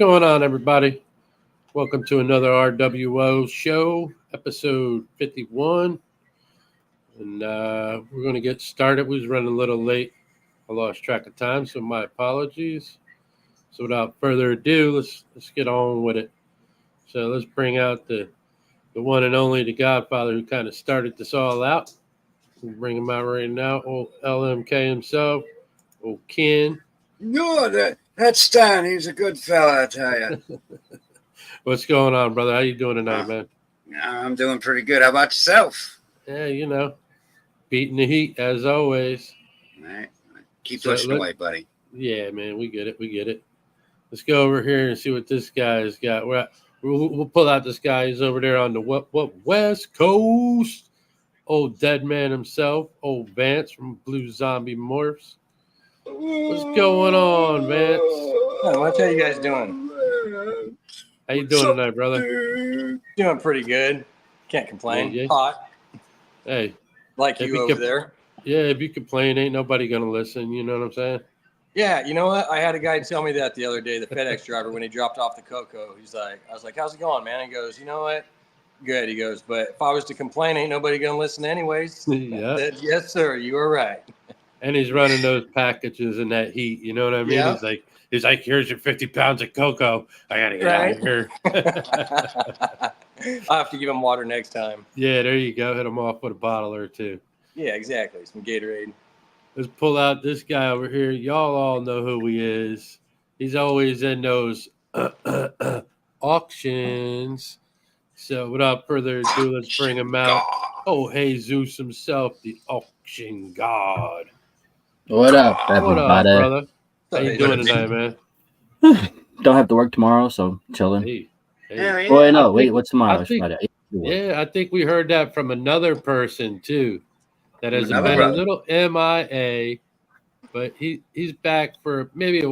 going on, everybody? Welcome to another R.W.O show, episode 51. And we're going to get started. We was running a little late. I lost track of time, so my apologies. So without further ado, let's get on with it. So let's bring out the one and only, the Godfather who kind of started this all out. We'll bring him out right now. Old LMK himself, old Ken. No, that's Stan. He's a good fella, I tell you. What's going on, brother? How you doing tonight, man? I'm doing pretty good. How about yourself? Yeah, beating the heat as always. All right. Keep pushing away, buddy. Yeah, man, we get it. Let's go over here and see what this guy's got. We'll pull out this guy. He's over there on the what West Coast. Old dead man himself, old Vance from Blue Zombie Morphs. What's going on, Vance? What are you guys doing? How you doing tonight, brother? Doing pretty good. Can't complain. Yeah. Hot. Hey. Like you over there. Yeah, if you complain, ain't nobody going to listen. You know what I'm saying? Yeah, you know what? I had a guy tell me that the other day, the FedEx driver, when he dropped off the cocoa. I was like, how's it going, man? He goes, you know what? Good. He goes, but if I was to complain, ain't nobody going to listen anyways. Yeah. Said, yes, sir. You are right. And he's running those packages in that heat. You know what I mean? Yeah. He's like, here's your 50 pounds of cocoa. I got to get out of here. I'll have to give him water next time. Yeah, there you go. Hit him off with a bottle or two. Yeah, exactly. Some Gatorade. Let's pull out this guy over here. Y'all all know who he is. He's always in those auctions. So without further ado, let's bring him out. Oh, Jesus himself, the auction god. What up, everybody? What up, brother? How you doing tonight, man? Don't have to work tomorrow, so chilling. Hey. What's tomorrow? I think we heard that from another person too. That has been a little MIA, but he's back for maybe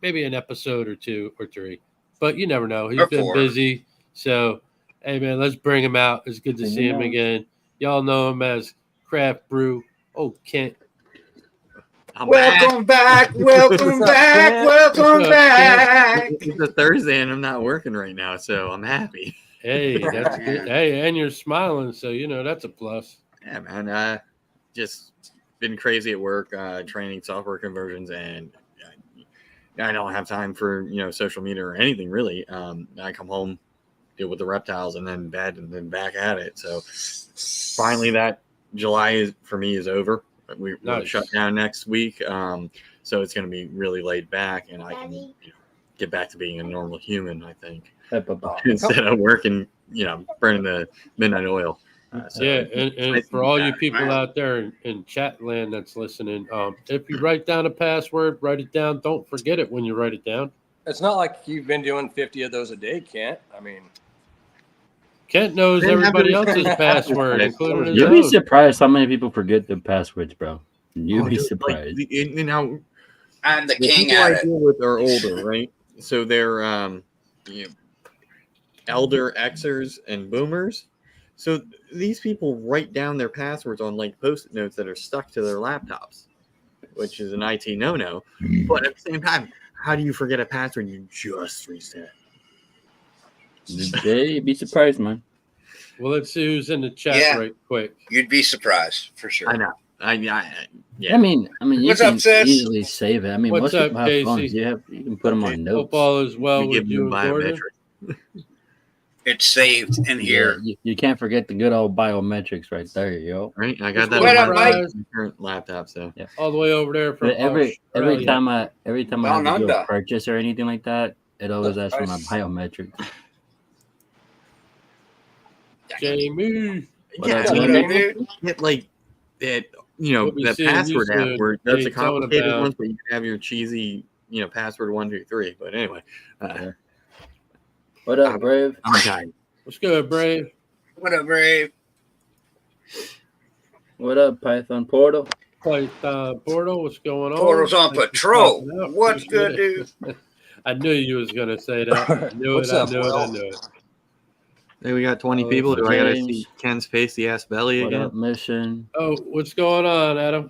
an episode or two or three. But you never know. He's been busy. So, hey, man, let's bring him out. It's good to see him again. Y'all know him as Craft Brew. Oh, Kent. Welcome back. What's back. It's a Thursday and I'm not working right now, so I'm happy. Hey, that's good. Hey, and you're smiling, so that's a plus. Yeah, man. Just been crazy at work, training software conversions, and I don't have time for social media or anything really. I come home, deal with the reptiles, and then bed, and then back at it. So finally, that July for me is over. We're shut down next week, so it's going to be really laid back, and I can get back to being a normal human. I think instead of working, burning the midnight oil. And for all you people out there in chat land that's listening, if you write down a password, write it down. Don't forget it when you write it down. It's not like you've been doing 50 of those a day, Kent. I mean, Kent knows everybody else's password, including his own. You'd be surprised how many people forget their passwords, bro. You'd be surprised. I'm the king at it. With are older, right? So they're elder Xers and boomers. So these people write down their passwords on Post-it notes that are stuck to their laptops, which is an IT no-no. But at the same time, how do you forget a password you just reset? You'd be surprised, man. Well, let's see who's in the chat right quick. You'd be surprised for sure. I know. Yeah. I mean, you can easily save it. I mean, what's up, people have Casey? phones. You can put them on notes. Hope all is well with you and Gordon. It's saved in here. You can't forget the good old biometrics right there, yo. Right, I got that on my current laptop. So all the way over there from every time I have to do a purchase or anything like that, it always asks for my biometrics. Jamie, get like that. That password app where that's a complicated one, but you can have your cheesy, password 1, 2, 3. But anyway. What up, Brave? I'm tired. What's good, Brave? What up, Brave? What up, Python Portal? Portal, what's going on? Portal's on patrol. What's good, dude? I knew you was going to say that. I knew it. Hey, we got 20 people. Do I got to see Ken's pasty ass belly again? What up, Mission? Oh, what's going on, Adam?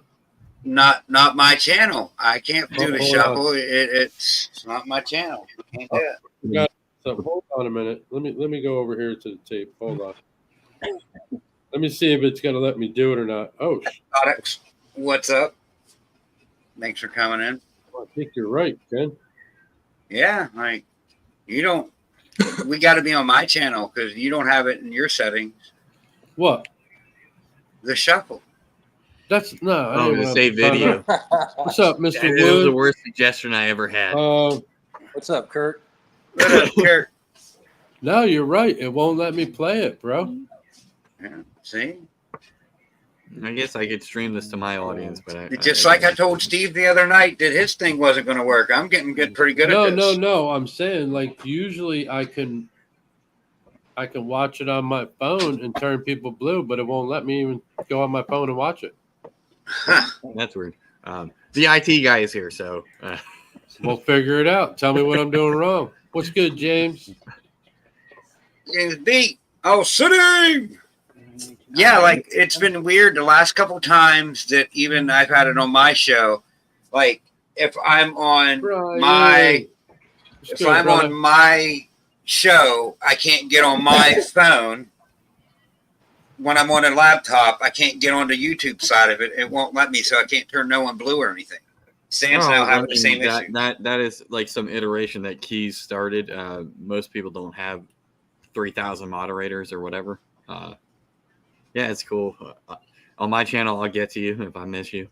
Not my channel. I can't do the shuffle. It's not my channel. Can't do it. Got something. Hold on a minute. Let me go over here to the tape. Hold on. Let me see if it's gonna let me do it or not. Oh, Onyx, what's up? Thanks for coming in. I think you're right, Ken. Yeah, like you don't. We got to be on my channel because you don't have it in your settings. What? The shuffle. That's no. I Oh, ain't the what save I'm talking video. about. What's up, Mr. It was the Wood? worst suggestion I ever had. What's up, Kurt? What up, Kurt? No, you're right. It won't let me play it, bro. Yeah, see? I guess I could stream this to my audience, but Just like I told Steve the other night that his thing wasn't going to work. I'm getting pretty good at this. No. I'm saying like usually I can watch it on my phone and turn people blue, but it won't let me even go on my phone and watch it. That's weird. The IT guy is here, so We'll figure it out. Tell me what I'm doing wrong. What's good, James? James B. Oh, sitting. Yeah, like it's been weird the last couple times that even I've had it on my show. Like if I'm on Brian. on my show, I can't get on my phone. When I'm on a laptop, I can't get on the YouTube side of it. It won't let me, so I can't turn no one blue or anything. Sam's now having the same issue. That is like some iteration that Keys started. Most people don't have 3,000 moderators or whatever. Yeah, it's cool. On my channel, I'll get to you if I miss you.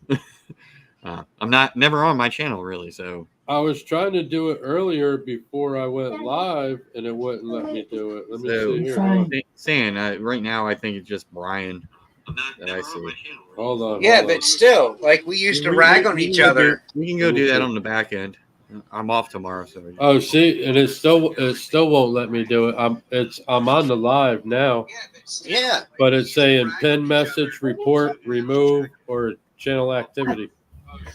I'm never on my channel really, so I was trying to do it earlier before I went live, and it wouldn't let me do it. Let me see here. Saying right now, I think it's just Brian that I see. Hold on. Yeah, but still, like we used to rag on each other. We can go do that on the back end. I'm off tomorrow, so. Oh, see, and it still won't let me do it. I'm on the live now. Yeah. But it's saying pin message, report, remove, or channel activity.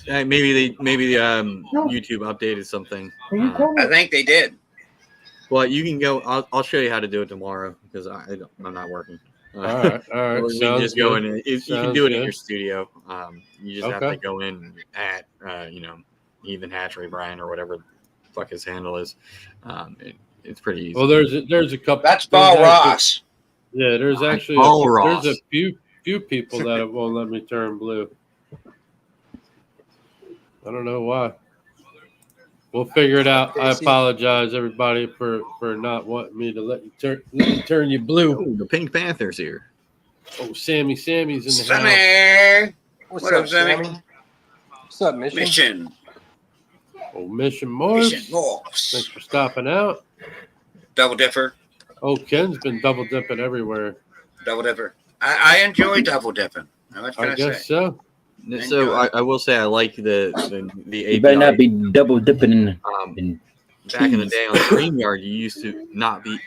Maybe YouTube updated something. I think they did. Well, you can go. I'll show you how to do it tomorrow because I'm not working. All right. We can just go in. You can do it in your studio. You just have to go in at Ethan Hatchery Brian or whatever the fuck his handle is. It's pretty easy. Well, there's a couple. That's Paul Ross. Yeah, there's actually there's a few people that won't let me turn blue. I don't know why. We'll figure it out. I apologize, everybody, for not wanting me to let you turn you blue. Oh, the Pink Panther's here. Oh, Sammy's in the house. Sammy. What's up, Sammy? What's up, Mission? Oh, Mission Morphs. Thanks for stopping out. Double Dipper. Oh, Ken's been double dipping everywhere. Double Dipper. I enjoy double dipping. I guess so. So I will say I like the API. You better not be double dipping in. Back in the day on StreamYard, you used to not be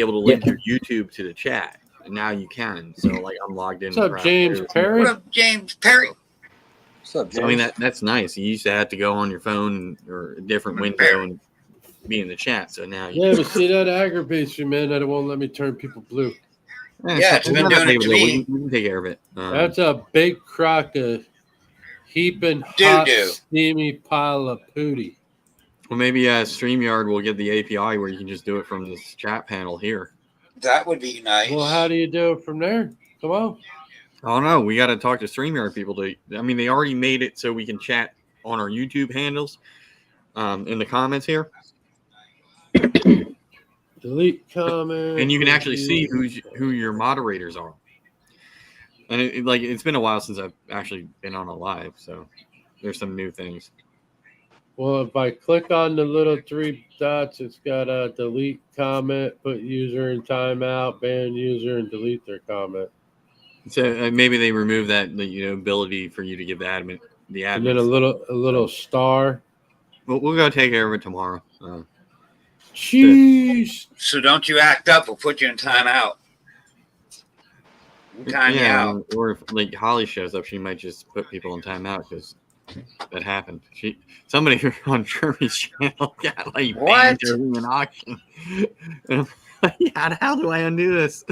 able to link your YouTube to the chat, and now you can. So like I'm logged in. What's up, James Perry? What up, James Perry? What's up, James? So, I mean that's nice. You used to have to go on your phone or a different window and be in the chat. So now but see that aggravates you, man. That it won't let me turn people blue. Yeah, it's been doing it to me. We can take care of it. That's a big crock of heaping hot, steamy pile of pooty. Well, maybe StreamYard will get the API where you can just do it from this chat panel here. That would be nice. Well, how do you do it from there? Come on. I don't know. We got to talk to StreamYard people. They already made it so we can chat on our YouTube handles in the comments here. Delete comment. And you can actually see who your moderators are. And it's been a while since I've actually been on a live, so there's some new things. Well, if I click on the little three dots, it's got a delete comment, put user in timeout, ban user, and delete their comment. So maybe they remove that ability for you to give the admin. And then a little star. We'll go take care of it tomorrow. Jeez. So don't you act up. We'll put you in timeout. Time you out. Or if Holly shows up, she might just put people in timeout because that happened. Somebody on Jeremy's channel got banned during an auction. And I'm like, how do I undo this?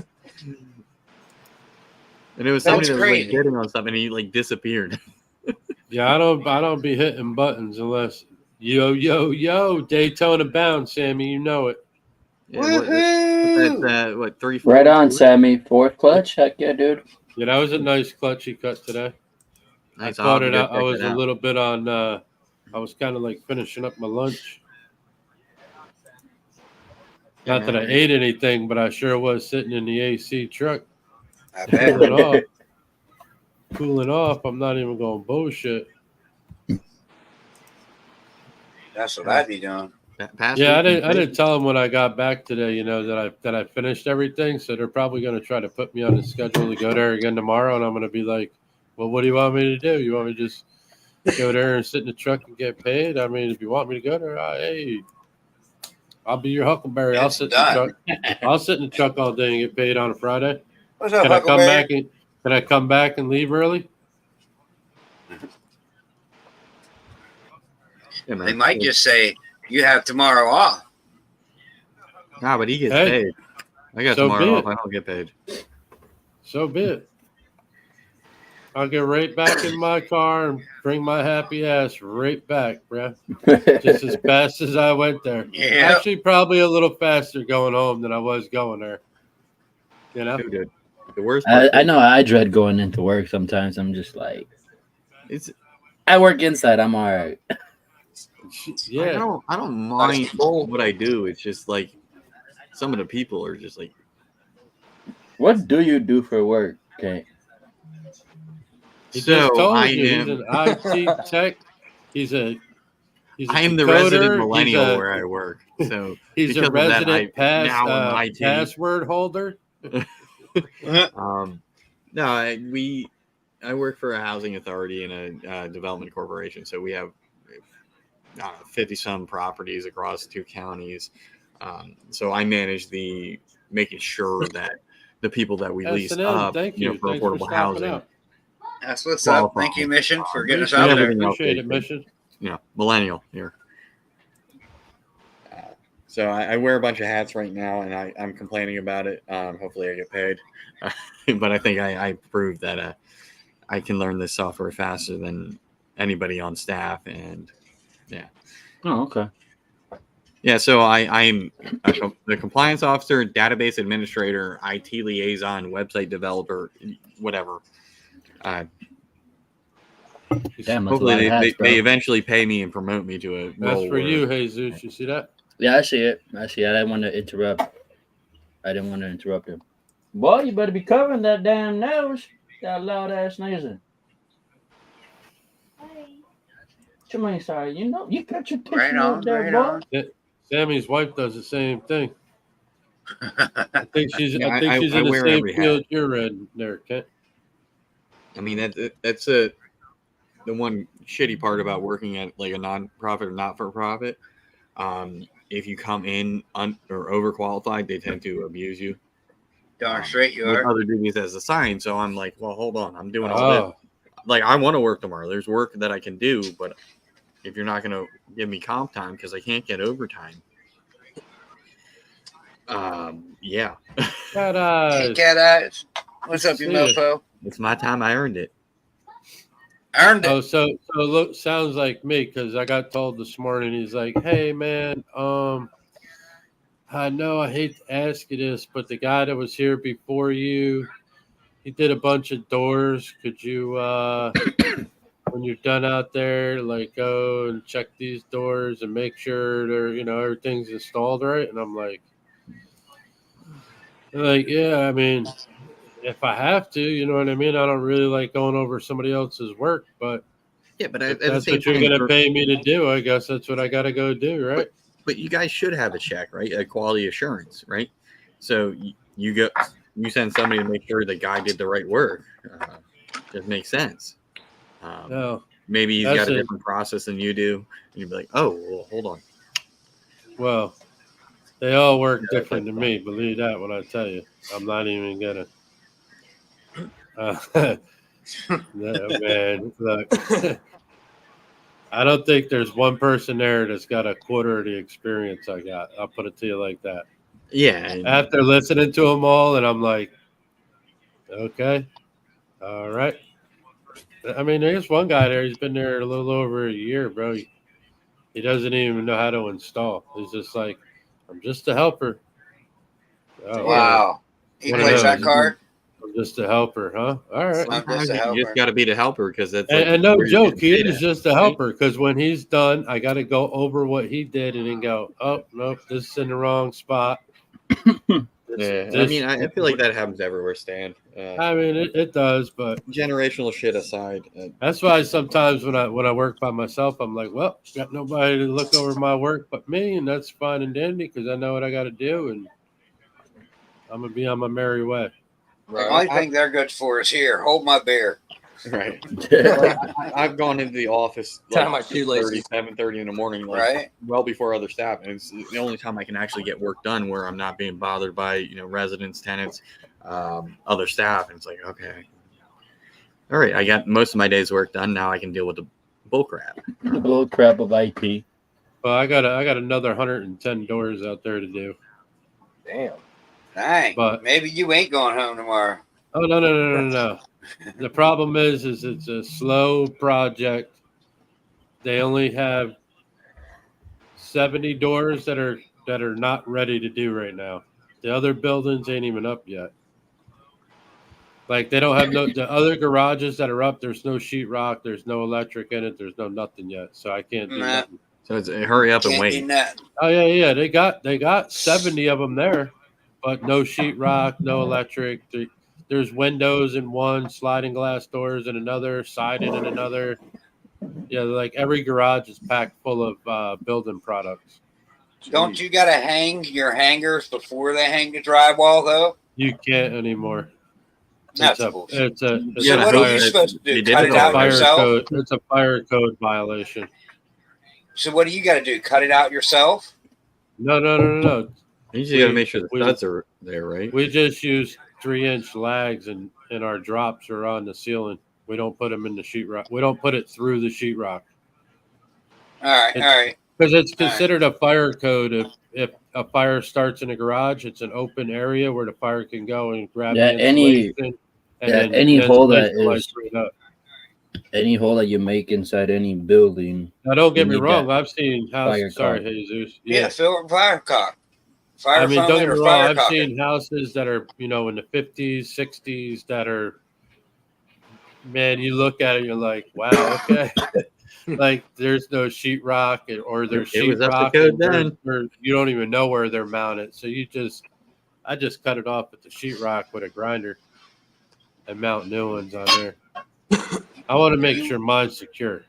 And it was somebody that was bidding on something, and he disappeared. Yeah, I don't be hitting buttons unless Yo, Daytona bound, Sammy. You know it. Yeah, what 3-4? Right on, Sammy. Fourth clutch. Heck yeah, dude. Yeah, that was a nice clutch he cut today. Nice. I thought it out. Check I was that a out. little bit on. I was kind of like finishing up my lunch. Not that I ate anything, but I sure was sitting in the AC truck, I bet. cooling off. I'm not even going bullshit. That's what I'd be doing. Yeah, I didn't tell them when I got back today, that I finished everything. So they're probably going to try to put me on the schedule to go there again tomorrow. And I'm going to be like, well, what do you want me to do? You want me to just go there and sit in the truck and get paid? I mean, if you want me to go there, hey, I'll be your Huckleberry. I'll sit in the truck. I'll sit in the truck all day and get paid on a Friday. What's up, Can I come Huckleberry? back and can I come back and leave early? Yeah, man. They might just say you have tomorrow off. Nah, but he gets Hey, paid. I got so tomorrow be off. it. I don't get paid. So be it. I'll get right back in my car and bring my happy ass right back, bruh. Just as fast as I went there. Yeah. Actually, probably a little faster going home than I was going there. You know? Dude, the worst part I know I dread going into work sometimes. I'm just like, I work inside. I'm all right. Yeah. I don't mind what I do. It's just like some of the people are just like. What do you do for work? Okay. He just told I you am. he's an IT tech. I am the resident millennial where I work. So he's a resident password holder. No, I work for a housing authority and a development corporation. So we have 50-some properties across 2 counties. So I manage making sure that the people that we lease up, for affordable housing. Out. That's what's up. Thank you, Mission, for getting us out there. Appreciate it, Mission. Millennial here. So I wear a bunch of hats right now, and I'm complaining about it. Hopefully I get paid. But I think I proved that I can learn this software faster than anybody on staff. And yeah. Oh, okay. Yeah, so I'm the compliance officer, database administrator, IT liaison, website developer, whatever. Hopefully they eventually pay me and promote me to a role. That's for you, Jesus. You see that? Yeah, I see it. I didn't want to interrupt him. Boy, you better be covering that damn nose. That loud ass sneezing. What you mean, sorry? You got your tissue over there, boy. Sammy's wife does the same thing. I think she's in the same field you're in there, Kent. I mean, that's the one shitty part about working at like a non-profit or not-for-profit. If you come in or overqualified, they tend to abuse you. Darn straight you with are. Other duties as assigned. So I'm like, well, hold on, I'm doing all this. Like, I want to work tomorrow. There's work that I can do, but if you're not going to give me comp time because I can't get overtime. Yeah. Cat eyes. What's up, you mofo? It's my time. I earned it. Oh, so look, sounds like me because I got told this morning. He's like, "Hey, man, I know I hate to ask you this, but the guy that was here before you, he did a bunch of doors. Could you, when you're done out there, like go and check these doors and make sure they're, everything's installed right?" And I'm like, yeah, I mean, if I have to, you know what I mean? I don't really like going over somebody else's work, but yeah, but if that's what you're going to pay me to do, I guess that's what I got to go do, right? But you guys should have a check, right? A quality assurance, right? So you send somebody to make sure the guy did the right work. It makes sense. Maybe he's got a different process than you do. And you'd be like, oh, well, hold on. Well, they all work different than me. Believe that when I tell you. I'm not even going to. Man, look. I don't think there's one person there that's got a quarter of the experience I got. I'll put it to you like that. Yeah. After listening to them all, and I'm like, okay, all right. I mean, there's one guy there. He's been there a little over a year, bro. He doesn't even know how to install. He's just like, I'm just a helper. Oh, Wow. He plays that card? I'm just a helper, huh? All right. Sometimes you just got to be the helper because that's and no joke, he is just a helper because when he's done, I got to go over what he did and then go, oh, nope, this is in the wrong spot. I mean, I feel like that happens everywhere, Stan. I mean, it does, but generational shit aside, that's why sometimes when I work by myself, I'm like, well, got nobody to look over my work but me, and that's fine and dandy because I know what I got to do, and I'm gonna be on my merry way. Right. The only thing they're good for is here. Hold my beer. Right. I've gone into the office like 7:30 in the morning, like well before other staff, and it's the only time I can actually get work done where I'm not being bothered by residents, tenants, other staff. And it's like, okay, all right, I got most of my day's work done. Now I can deal with the bull crap. The bull crap of IT. Well, I got another 110 doors out there to do. Damn. Dang. But maybe you ain't going home tomorrow. Oh no. The problem is it's a slow project. They only have 70 doors that are not ready to do right now. The other buildings ain't even up yet. Like they don't have the other garages that are up. There's no sheetrock. There's no electric in it. There's no nothing yet. So I can't do nothing. So it's hurry up and wait. Oh yeah. They got 70 of them there, but no sheetrock, no electric. There's windows in one, sliding glass doors in another, siding in another. Yeah, like every garage is packed full of building products. Don't you got to hang your hangers before they hang the drywall, though? You can't anymore. That's bullshit. So what are you supposed to do? Cut it out yourself? It's a fire code violation. So what do you got to do? Cut it out yourself? No. You just got to make sure the studs are there, right? We just use 3-inch lags and our drops are on the ceiling. We don't put them in the sheetrock. We don't put it through the sheetrock. All right. Because it's considered a fire code. If a fire starts in a garage, it's an open area where the fire can go and grab the insulation. Any hole that you make inside any building. Now, don't get me wrong. I've seen houses. Sorry, Jesus. Yeah, fill fire cock. I mean, don't get me wrong. I've seen houses that are, in the 50s, 60s that are, man, you look at it, you're like, wow, okay. Like there's no sheetrock or there's sheetrock. You don't even know where they're mounted. So I just cut it off at the sheetrock with a grinder and mount new ones on there. I want to make sure mine's secure.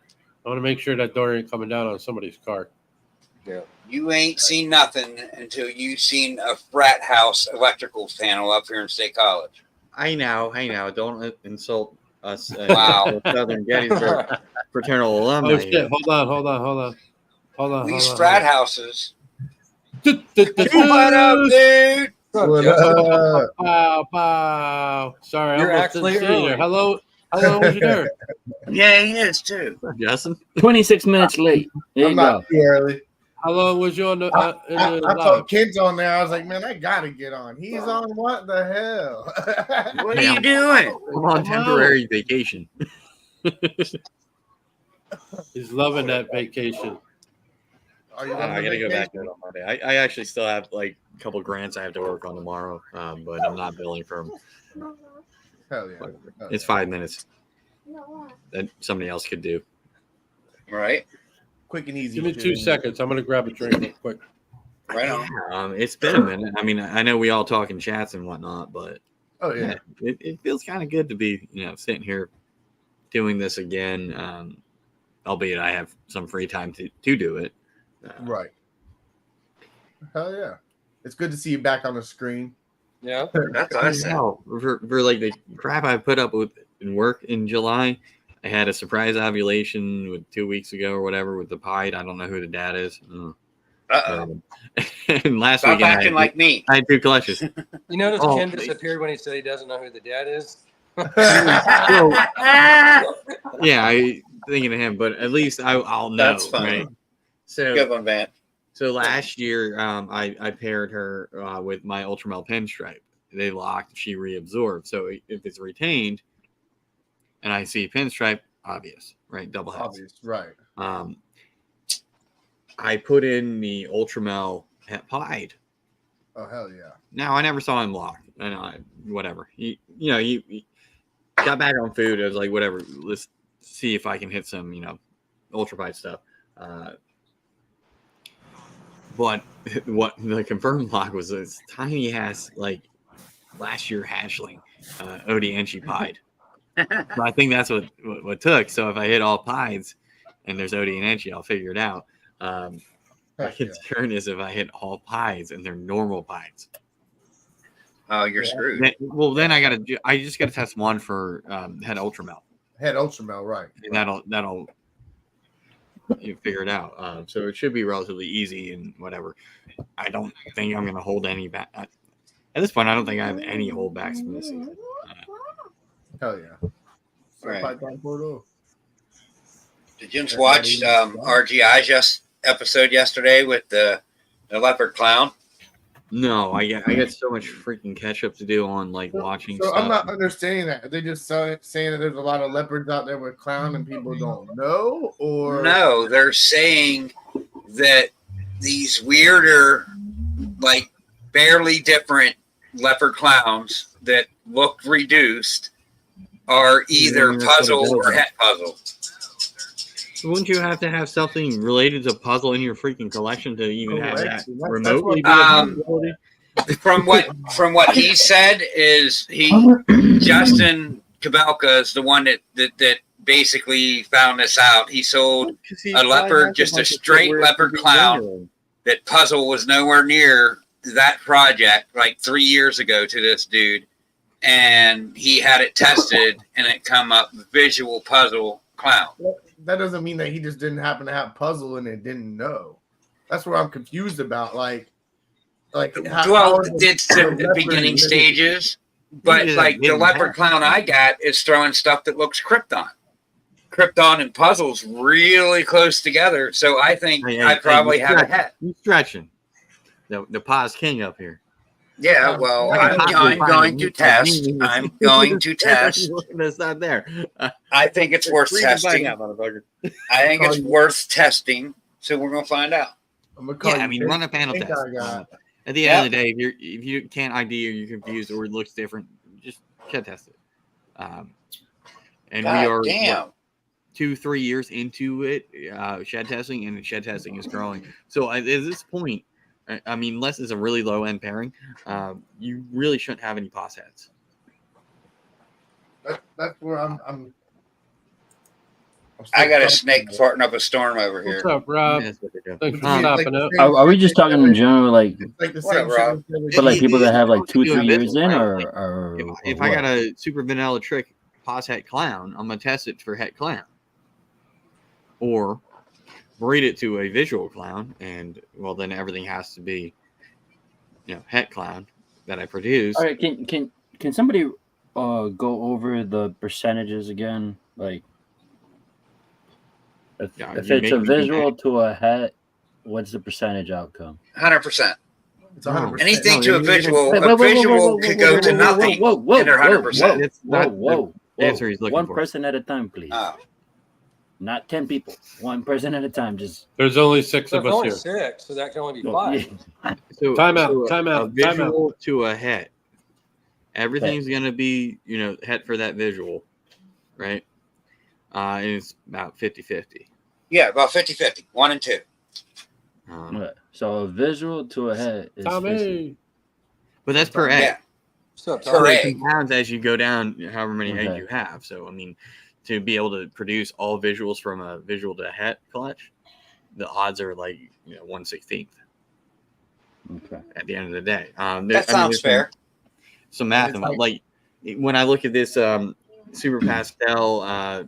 I want to make sure that door ain't coming down on somebody's car. Yeah. You ain't seen nothing until you've seen a frat house electrical panel up here in State College. I know. Don't insult us. Wow. Southern Gettysburg fraternal alumni. Oh shit! Hold on. These frat houses. What up, dude? What up? Pow. Sorry, You're I almost actually didn't see you there. Hello, was you there? Yeah, he is too. Justin? 26 minutes late. There I'm not too early. How long was you on the? I saw kids on there. I was like, man, I gotta get on. He's on what the hell? What are you doing? I'm on temporary vacation. He's loving that vacation. I gotta go back on Monday. I actually still have like a couple grants I have to work on tomorrow, but I'm not billing for them. Hell yeah. It's 5 minutes that somebody else could do. Right. Quick and easy. Give me 2 seconds. I'm gonna grab a drink real quick. Right on. It's been a minute. I mean, I know we all talk in chats and whatnot, but it feels kind of good to be, sitting here doing this again. Albeit I have some free time to do it. Right. Hell yeah. It's good to see you back on the screen. Yeah. That's awesome. For like the crap I put up with in work in July, I had a surprise ovulation 2 weeks ago or whatever with the pied. I don't know who the dad is. And last week acting like me. I had 2 clutches. You notice Ken disappeared when he said he doesn't know who the dad is? Yeah, I thinking of him, but at least I'll know. That's funny. Right? So good one, Van. So last year, I paired her with my Ultramel pinstripe. They locked. She reabsorbed. So if it's retained, and I see pinstripe, obvious, right? Double heads. Obvious, right? I put in the Ultramel het pied. Oh hell yeah! Now I never saw him lock, and whatever. He got back on food. I was like, whatever. Let's see if I can hit some, ultra pied stuff. But what the confirmed lock was this tiny ass last year hatchling, Odienchi pied. So I think that's what took. So if I hit all pieds and there's Odie and Enchi, I'll figure it out. My concern is if I hit all pieds and they're normal pieds. Oh, you're screwed. Then I just gotta test one for head Ultramel. Head Ultramel, right? And that'll figure it out. So it should be relatively easy and whatever. I don't think I'm gonna hold any back. At this point, I don't think I have any holdbacks from this season. Hell yeah! Right. Did you just watch RGI's episode yesterday with the leopard clown? No, I got so much freaking catch up to do on watching. So stuff. I'm not understanding that. Are they just saying that there's a lot of leopards out there with clown and people don't know, or no? They're saying that these weirder, barely different leopard clowns that look reduced are either puzzle or het puzzle. Wouldn't you have to have something related to puzzle in your freaking collection to even have that remotely be a From what he said is Justin Kabelka is the one that basically found this out. He sold a leopard, just a straight leopard clown. That puzzle was nowhere near that project 3 years ago to this dude, and he had it tested and it come up visual puzzle clown. That doesn't mean that he just didn't happen to have puzzle and it didn't know. That's what I'm confused about. It's the beginning stages, but the leopard clown I got is throwing stuff that looks Krypton and puzzles really close together. So I think I probably have a hat. You stretching the pause king up here. Yeah, well, I'm going to test. I'm going to test. That's not there. I think it's worth testing. I think it's worth testing. So we're going to find out. Run a panel test. At the end of the day, if you can't ID or you're confused or it looks different, just shed test it. And we are 2-3 years into it, shed testing, and shed testing is growing. So at this point, unless it's a really low end pairing, you really shouldn't have any pos heads. That's where I'm I got a snake farting up a storm over here. What's up, Rob? Thanks for stopping up. Are we just talking in general, the same Rob? but people that have 2-3 years in, or if I got a super vanilla trick pos het clown, I'm gonna test it for het clown, or breed it to a visual clown, and then everything has to be, het clown that I produce. All right, can somebody go over the percentages again? If it's a visual to a het, what's the percentage outcome? 100%. It's 100%. Anything to a visual could go to nothing. And they're 100%. Whoa. Answer he's looking One for. person at a time, please. Not 10 people. One person at a time. There's only 6 of us only here. 6, so that can only be 5. Time out. A visual to a het. Everything's gonna be, het for that visual, right? And it's about 50-50. Yeah, about 50-50. 1 and 2. So a visual to a het is Tommy. 50. But that's per egg. Yeah. So Per It egg. compounds as you go down, however many eggs Okay. you have. So to be able to produce all visuals from a visual to het clutch, the odds are 1/16 Okay. at the end of the day. That sounds fair. Some math about when I look at this super pastel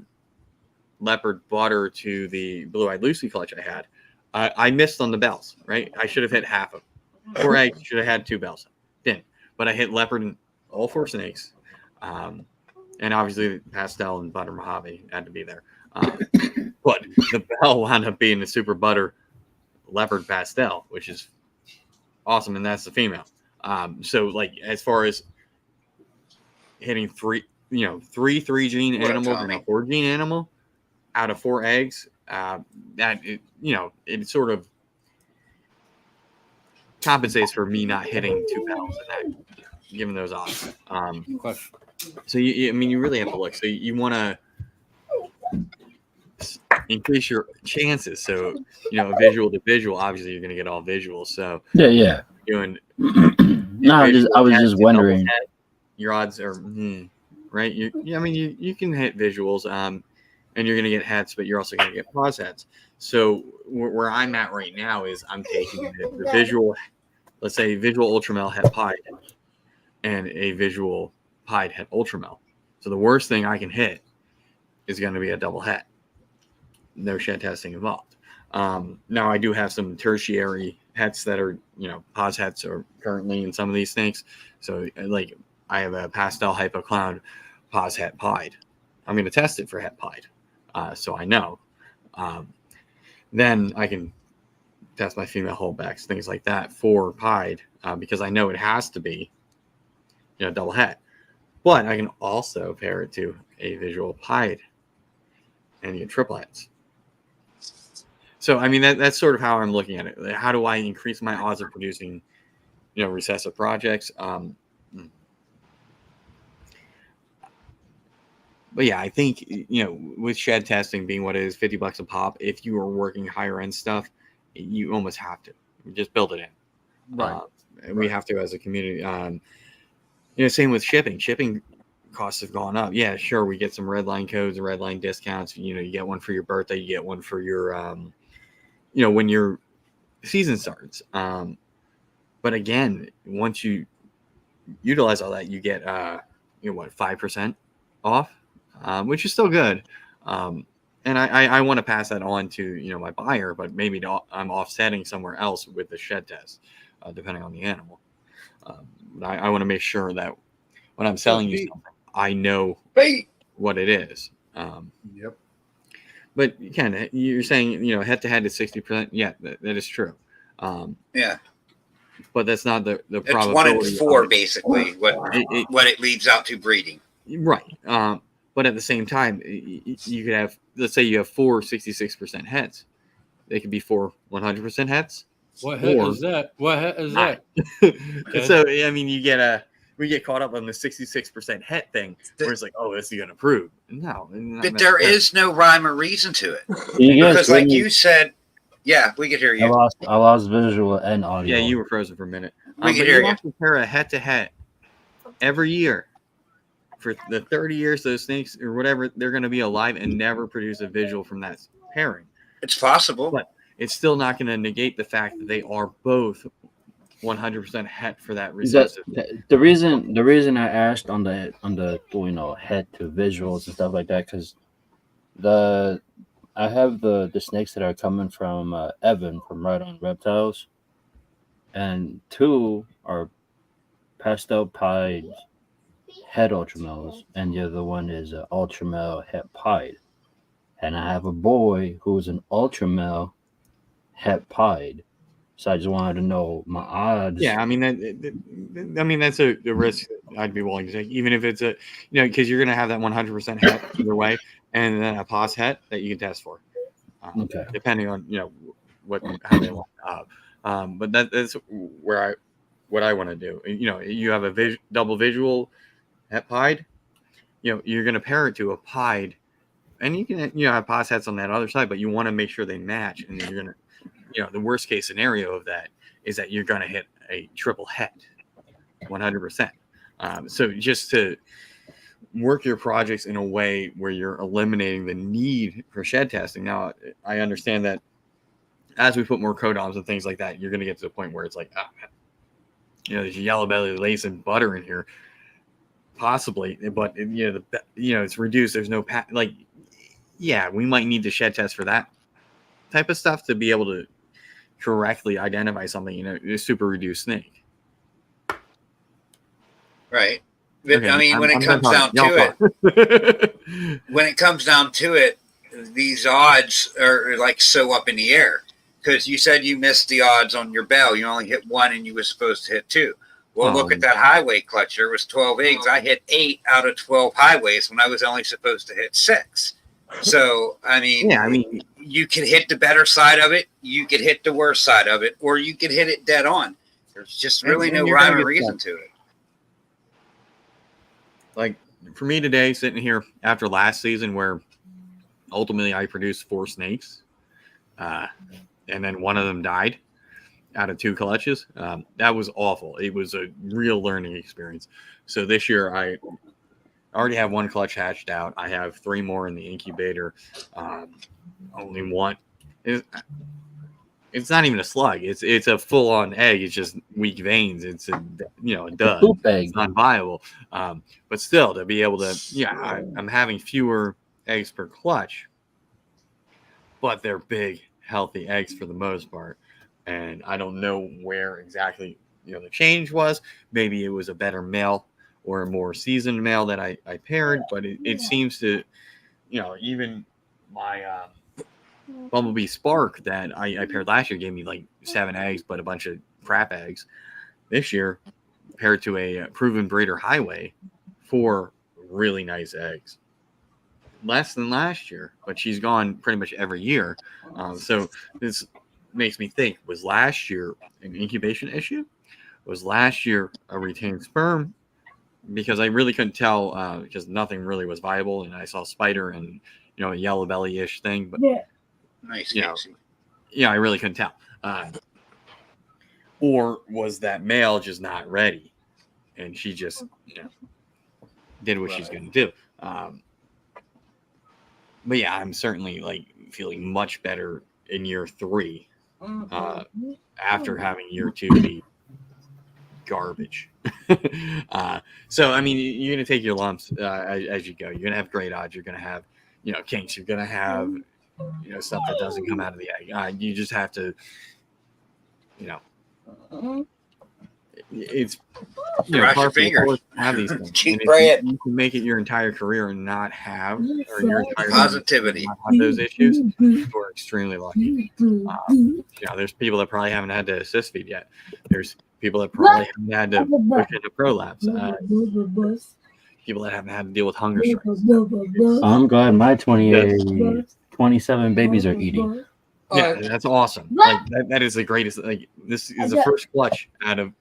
leopard butter to the blue-eyed Lucy clutch I had, I missed on the bells. Right, I should have hit half of them. 4 eggs, should have had 2 bells. Didn't, but I hit leopard and all 4 snakes. And obviously, pastel and butter Mojave had to be there. But the bell wound up being the super butter leopard pastel, which is awesome, and that's the female. So as far as hitting 3 3-gene animals and a 4-gene animal out of 4 eggs, it sort of compensates for me not hitting 2 pounds in that, given those odds. So you really have to look. So you want to increase your chances. So visual to visual, obviously you're going to get all visuals. So yeah. Doing No, I was just wondering. Your odds are right. You can hit visuals, and you're going to get hets, but you're also going to get pause hets. So where I'm at right now is I'm taking the visual, let's say visual ultramel het pied, and a visual pied het ultramel. So the worst thing I can hit is going to be a double het. No shed testing involved. Now I do have some tertiary hets that are, pause hets are currently in some of these things. So like I have a pastel hypocloud pause het pied. I'm going to test it for het pied. So I know. Then I can test my female holdbacks, things like that for pied, because I know it has to be, double het. But I can also pair it to a visual pied and get triple hets. So, that's sort of how I'm looking at it. How do I increase my odds of producing, recessive projects? But yeah, I think, with shed testing being what it is, $50 a pop, if you are working higher end stuff, you almost have to just build it in. Right. And we have to as a community. Same with shipping. Shipping costs have gone up. Yeah, sure, we get some red line codes and red line discounts. You get one for your birthday, you get one for your when your season starts. But again, once you utilize all that, you get 5% off, which is still good. And I want to pass that on to my buyer, but maybe I'm offsetting somewhere else with the shed test, depending on the animal. I want to make sure that when I'm selling you something, I know what it is. Yep. But Ken, you're saying head to head is 60%. Yeah, that is true. Yeah, but that's not the it's probability. 1 in 4 basically what it leaves out to breeding. Right. But at the same time, you could have, let's say you have 4 66% heads. They could be 4 100% heads. What head is that? What head is that? So we get caught up on the 66% het thing, where it's like, oh, this is going to prove. No. But there is no rhyme or reason to it. Because because like you said, yeah, we could hear you. I lost visual and audio. Yeah, you were frozen for a minute. We could hear you. Compare a het to het every year. For the 30 years those snakes or whatever, they're going to be alive and never produce a visual from that pairing. It's possible. But it's still not going to negate the fact that they are both 100% het for that recessive. The reason I asked on the het to visuals and stuff like that, because I have the snakes that are coming from Evan from Right On Reptiles, and 2 are pastel pied het ultramels, and the other one is ultramel het pied. And I have a boy who's an ultramel het pied. So I just wanted to know my odds. Yeah, that's a risk I'd be willing to take, even if it's because you're going to have that 100% het either way, and then a pos het that you can test for, okay, depending on how they line up. But that's what I want to do. You have a double visual het pied. You're going to pair it to a pied, and you can have pos hets on that other side, but you want to make sure they match, and then you're going to. The worst case scenario of that is that you're going to hit a triple het, 100%. So just to work your projects in a way where you're eliminating the need for shed testing. Now, I understand that as we put more codoms and things like that, you're going to get to the point where it's like, there's yellow belly lace and butter in here, possibly, but it's reduced. There's no we might need to shed test for that type of stuff to be able to correctly identify something, a super reduced snake. Right. But, Okay, when it comes down to it, these odds are like so up in the air, because you said you missed the odds on your bell. You only hit 1 and you were supposed to hit 2. Well, look at that highway clutch. There was 12 eggs. I hit 8 out of 12 highways when I was only supposed to hit 6. So, you could hit the better side of it, you could hit the worst side of it, or you could hit it dead on. There's just really no rhyme or reason to it. Like for me today, sitting here after last season, where ultimately I produced 4 snakes, and then one of them died out of 2 clutches. That was awful. It was a real learning experience. So this year I already have 1 clutch hatched out. I have 3 more in the incubator. Only one. It's not even a slug. It's a full on egg. It's just weak veins. It's a dud. It's not viable. But still, to be able to, I'm having fewer eggs per clutch, but they're big, healthy eggs for the most part. And I don't know where exactly the change was. Maybe it was a better male or a more seasoned male that I paired, but it seems to, even my Bumblebee Spark that I paired last year gave me like 7 eggs, but a bunch of crap eggs. This year, paired to a proven breeder Highway, 4 really nice eggs. Less than last year, but she's gone pretty much every year. So this makes me think, was last year an incubation issue? Was last year a retained sperm? Because I really couldn't tell because nothing really was viable, and I saw spider and a yellow belly-ish thing, but nice, I really couldn't tell. Or was that male just not ready, and she just did what she's going to do? But yeah, I'm certainly like feeling much better in year 3 after having year 2 be garbage. So I mean, you're gonna take your lumps as you go. You're gonna have great odds. You're gonna have kinks. You're gonna have stuff that doesn't come out of the egg. You just have to it's cross your fingers. Have these things. Cheap bread. You can make it your entire career and not have, or your entire positivity, not have those issues. You're extremely lucky. There's people that probably haven't had to assist feed yet. There's people that probably haven't had to push into prolapse. People that haven't had to deal with hunger strikes. I'm glad my 27 babies are eating. Yeah, that's awesome. Like that is the greatest. Like this is the first clutch out of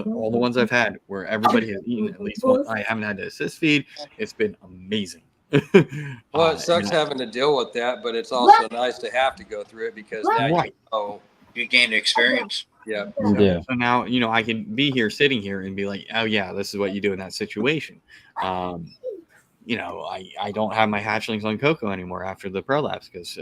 all the ones I've had where everybody has eaten at least one. I haven't had to assist feed. It's been amazing. Well, it sucks having to deal with that, but it's also nice to have to go through it because now you gain experience. Yeah. So now I can be here sitting here and be like, oh yeah, this is what you do in that situation. I don't have my hatchlings on cocoa anymore after the prolapse because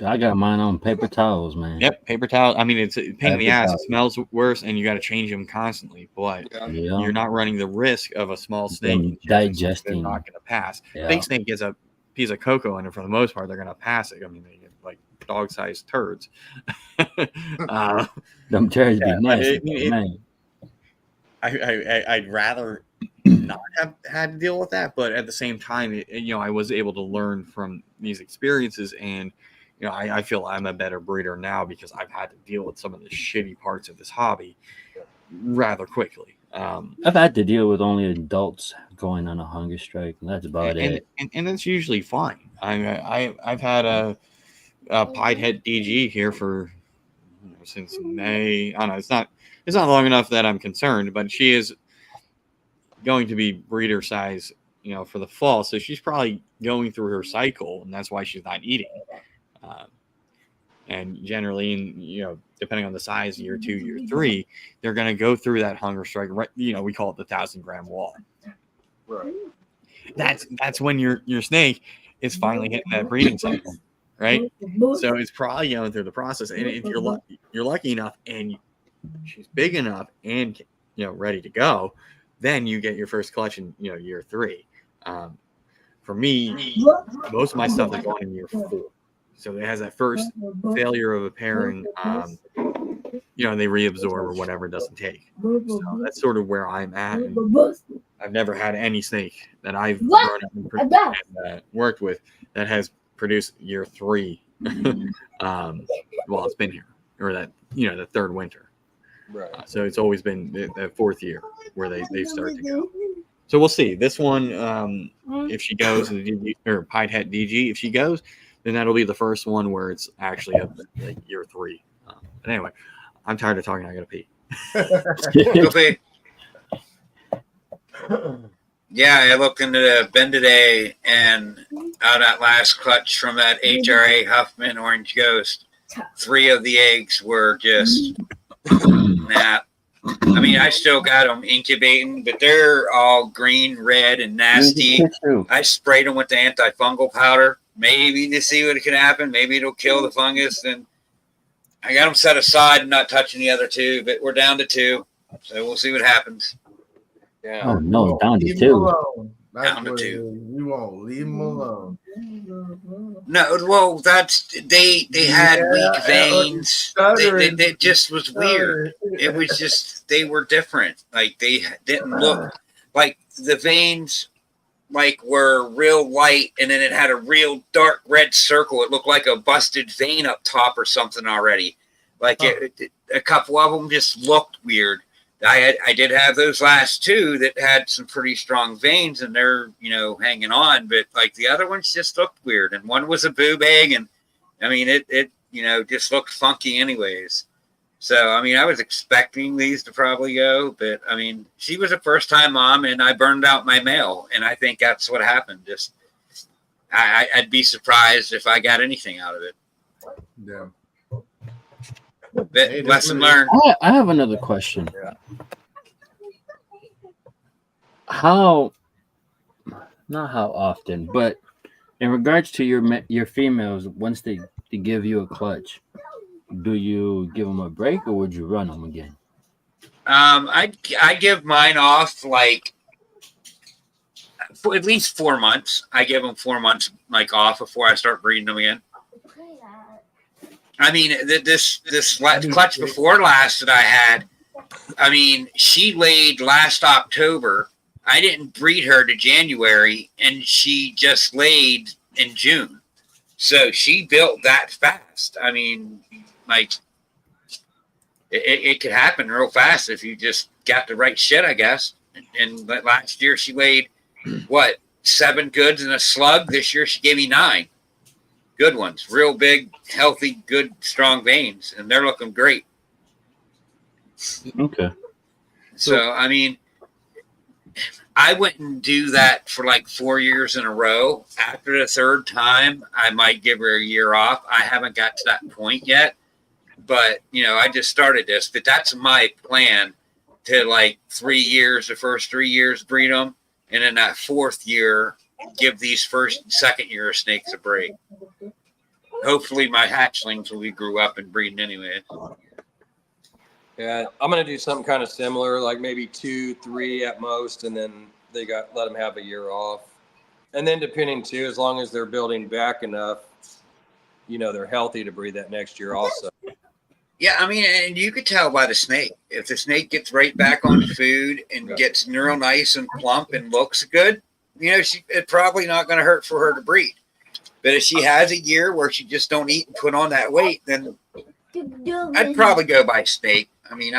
I got mine on paper towels, man. Yep, paper towels. I mean, it's a pain in the ass. It smells worse, and you got to change them constantly. But you're not running the risk of a small snake digesting. They're not going to pass. Big snake gets a piece of cocoa in it for the most part. They're going to pass it. I mean, they get like dog-sized turds. Them turds be nasty, man. I'd rather not have had to deal with that, but at the same time, I was able to learn from these experiences, and I feel I'm a better breeder now because I've had to deal with some of the shitty parts of this hobby rather quickly. I've had to deal with only adults going on a hunger strike, and that's about it. And that's usually fine. I've had a pied head DG here for since May. I don't know. It's not long enough that I'm concerned, but she is going to be breeder size, for the fall. So she's probably going through her cycle, and that's why she's not eating. And generally, depending on the size, year 2, year 3, they're going to go through that hunger strike. Right, we call it the 1,000-gram wall. Right. That's when your snake is finally hitting that breeding cycle, right? So it's probably going through the process. And if you're lucky enough, and she's big enough and ready to go, then you get your first clutch in year 3. For me, most of my stuff is going in year 4. So it has that first failure of a pairing, they reabsorb or whatever it doesn't take. So that's sort of where I'm at. And I've never had any snake that I've grown up and worked with that has produced year 3 while it's been here, or that the 3rd winter. Right. So it's always been the 4th year where they start to go. So we'll see. This one, if she goes, or pied head DG, if she goes, then that'll be the first one where it's actually up like year 3. But anyway, I'm tired of talking. I gotta pee. Okay. Yeah, I looked into the bin today, and out that last clutch from that HRA Huffman Orange Ghost, 3 of the eggs were just nap. I mean, I still got them incubating, but they're all green, red, and nasty. I sprayed them with the antifungal powder, maybe to see what can happen. Maybe it'll kill the fungus. And I got them set aside and not touching the other 2, but we're down to 2. So we'll see what happens. Yeah. Oh no, down to Leave 2. them alone. That's Down to what it 2. is. You won't leave them alone. No, well, they had weak veins. It just was weird. It was just, they were different. Like, they didn't look like the veins like were real light, and then it had a real dark red circle. It looked like a busted vein up top or something already. Like a couple of them just looked weird. I did have those last 2 that had some pretty strong veins, and they're, hanging on, but like the other ones just looked weird. And one was a boob egg, and I mean, it just looked funky anyways. So, I mean, I was expecting these to probably go, but I mean, she was a first time mom, and I burned out my male, and I think that's what happened. Just, I'd be surprised if I got anything out of it. Yeah. But lesson learned. I have another question. Yeah. Not how often, but in regards to your females, once they give you a clutch, do you give them a break or would you run them again? I give mine off like for at least 4 months. I give them 4 months like off before I start breeding them again. I mean, this clutch before last that I had, I mean, she laid last October. I didn't breed her to January, and she just laid in June. So she built that fast. I mean, like, it could happen real fast if you just got the right shit, I guess. And last year she laid, 7 goods and a slug. This year she gave me 9 good ones, real big, healthy, good, strong veins, and they're looking great. Okay. So, I mean, I wouldn't do that for like 4 years in a row. After the 3rd time, I might give her a year off. I haven't got to that point yet, but I just started this. But that's my plan, to like 3 years, the first 3 years breed them, and then that 4th year give these first and 2nd year snakes a break. Hopefully, my hatchlings will be grew up and breeding anyway. Yeah, I'm gonna do something kind of similar, like maybe 2, 3 at most, and then let them have a year off. And then depending too, as long as they're building back enough, they're healthy to breed that next year also. Yeah, I mean, and you could tell by the snake. If the snake gets right back on food and gets real nice and plump and looks good, it's probably not going to hurt for her to breed. But if she has a year where she just don't eat and put on that weight, then I'd probably go by snake. I mean,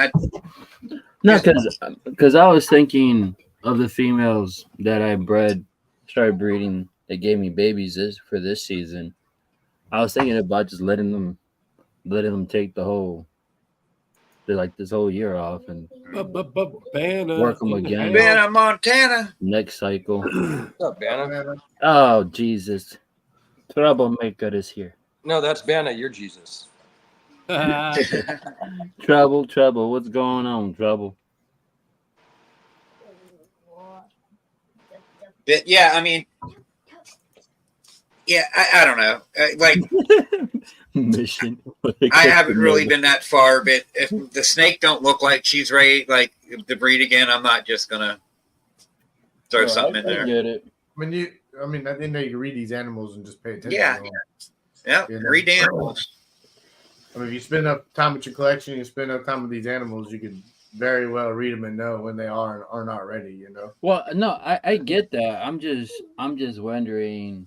No, because I was thinking of the females that I started breeding that gave me babies for this season. I was thinking about just letting them take this whole year off and work them again. Banna, Montana. Next cycle. What's up, Banna? Oh, Jesus. Troublemaker is here. No, that's Banna. You're Jesus. Trouble. What's going on, Trouble? But yeah, I mean, I don't know. Mission. I haven't really been that far, but if the snake don't look like she's ready, like to breed again, I'm not just gonna throw something in there. I get it. I mean, at the end of the day, you read these animals and just pay attention. Yeah. Yeah. Read the animals. I mean, if you spend enough time with your collection, you spend enough time with these animals, you can very well read them and know when they are and are not ready. Well, no, I get that. I'm just wondering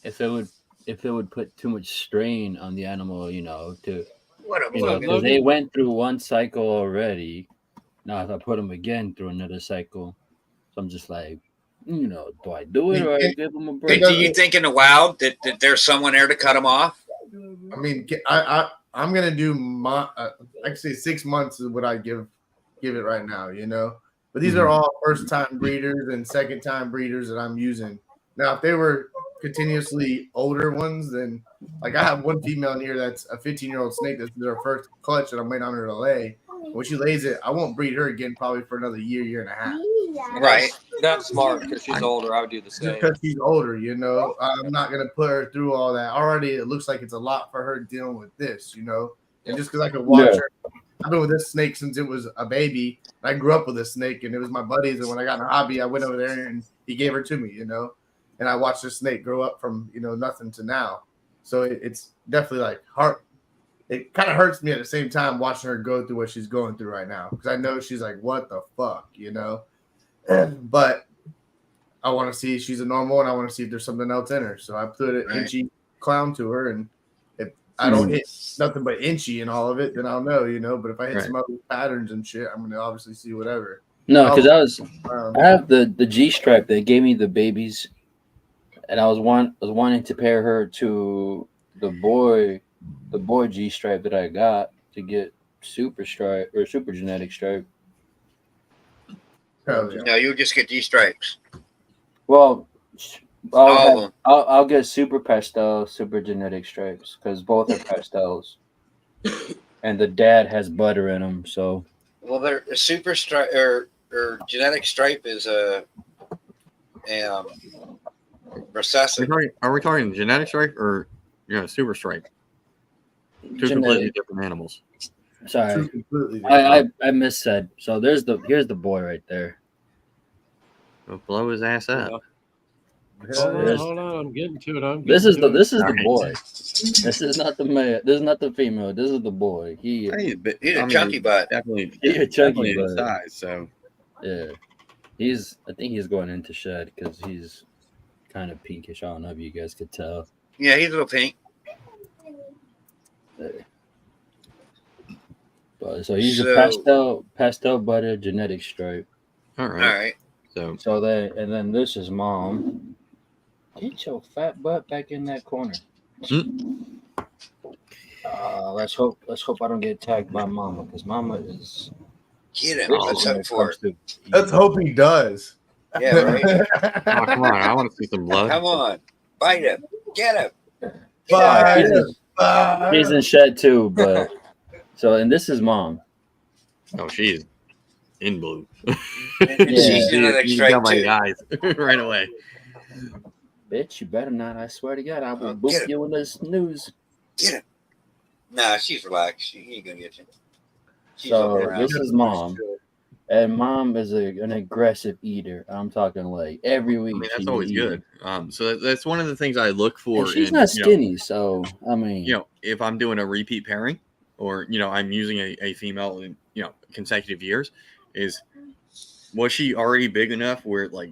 if it would put too much strain on the animal, because they went through one cycle already. Now if I put them again through another cycle, so I'm just like, do I do it or I give them a break? Do you think in the wild that there's someone there to cut them off? I mean, I'm gonna do my. I can say 6 months is what I give it right now. You know, but these are all first time breeders and second time breeders that I'm using. Now, if they were continuously older ones, then like I have one female in here that's a 15-year-old snake. This is her first clutch, and I'm waiting on her to lay. When she lays it, I won't breed her again probably for another year and a half. Right. That's smart because she's older. I would do the Just same. because she's older, you know, I'm not gonna put her through all that. Already, it looks like it's a lot for her dealing with this, you know. And just because I could watch her, I've been with this snake since it was a baby. I grew up with this snake, and it was my buddies. And when I got in a hobby, I went over there and he gave her to me, you know. And I watched this snake grow up from nothing to now. So it's definitely like hard. It kind of hurts me at the same time watching her go through what she's going through right now because I know she's like, what the fuck, you know. But I want to see if she's a normal, and I want to see if there's something else in her. So I put an inchy clown to her, and if I don't hit nothing but inchy in all of it, then I'll know, you know. But if I hit some other patterns and shit, I'm gonna obviously see whatever. No, because I have the G stripe that gave me the babies, and I was wanting to pair her to the boy G stripe that I got to get super stripe or super genetic stripe. No, you'll just get these stripes. Well, I'll get super pastel, super genetic stripes because both are pastels, and the dad has butter in them. So, well, they're a super stripe or genetic stripe is a recessive. Are we talking genetic stripe or super stripe? Two completely different animals. Sorry, I missaid. So here's the boy right there. We'll blow his ass up. Hold on, I'm getting to it. This is the boy. This is not the male. This is not the female. This is the boy. He's a chunky butt. Definitely a chunky butt. Size. So yeah, I think he's going into shed because he's kind of pinkish. I don't know if you guys could tell. Yeah, he's a little pink. But so he's a pastel butter genetic stripe. All right. So then this is mom. Get your fat butt back in that corner. Let's hope I don't get tagged by mama because mama is. Get him. Let's hope for it. Let's hope he does. Yeah, right. Come on, I want to see some blood. Come on, bite him. Get him. He's in shed too, but and this is mom. Oh, she's in blue. She's genetic stripe my too. eyes right away. Bitch, you better not. I swear to God, I will book you in this news. Get him. Nah, she's relaxed. She ain't gonna get you. This is mom. And mom is an aggressive eater. I'm talking like every week. I mean, that's always good. So that's one of the things I look for. And she's not skinny, so I mean, if I'm doing a repeat pairing, or I'm using a female in consecutive years, was she already big enough where like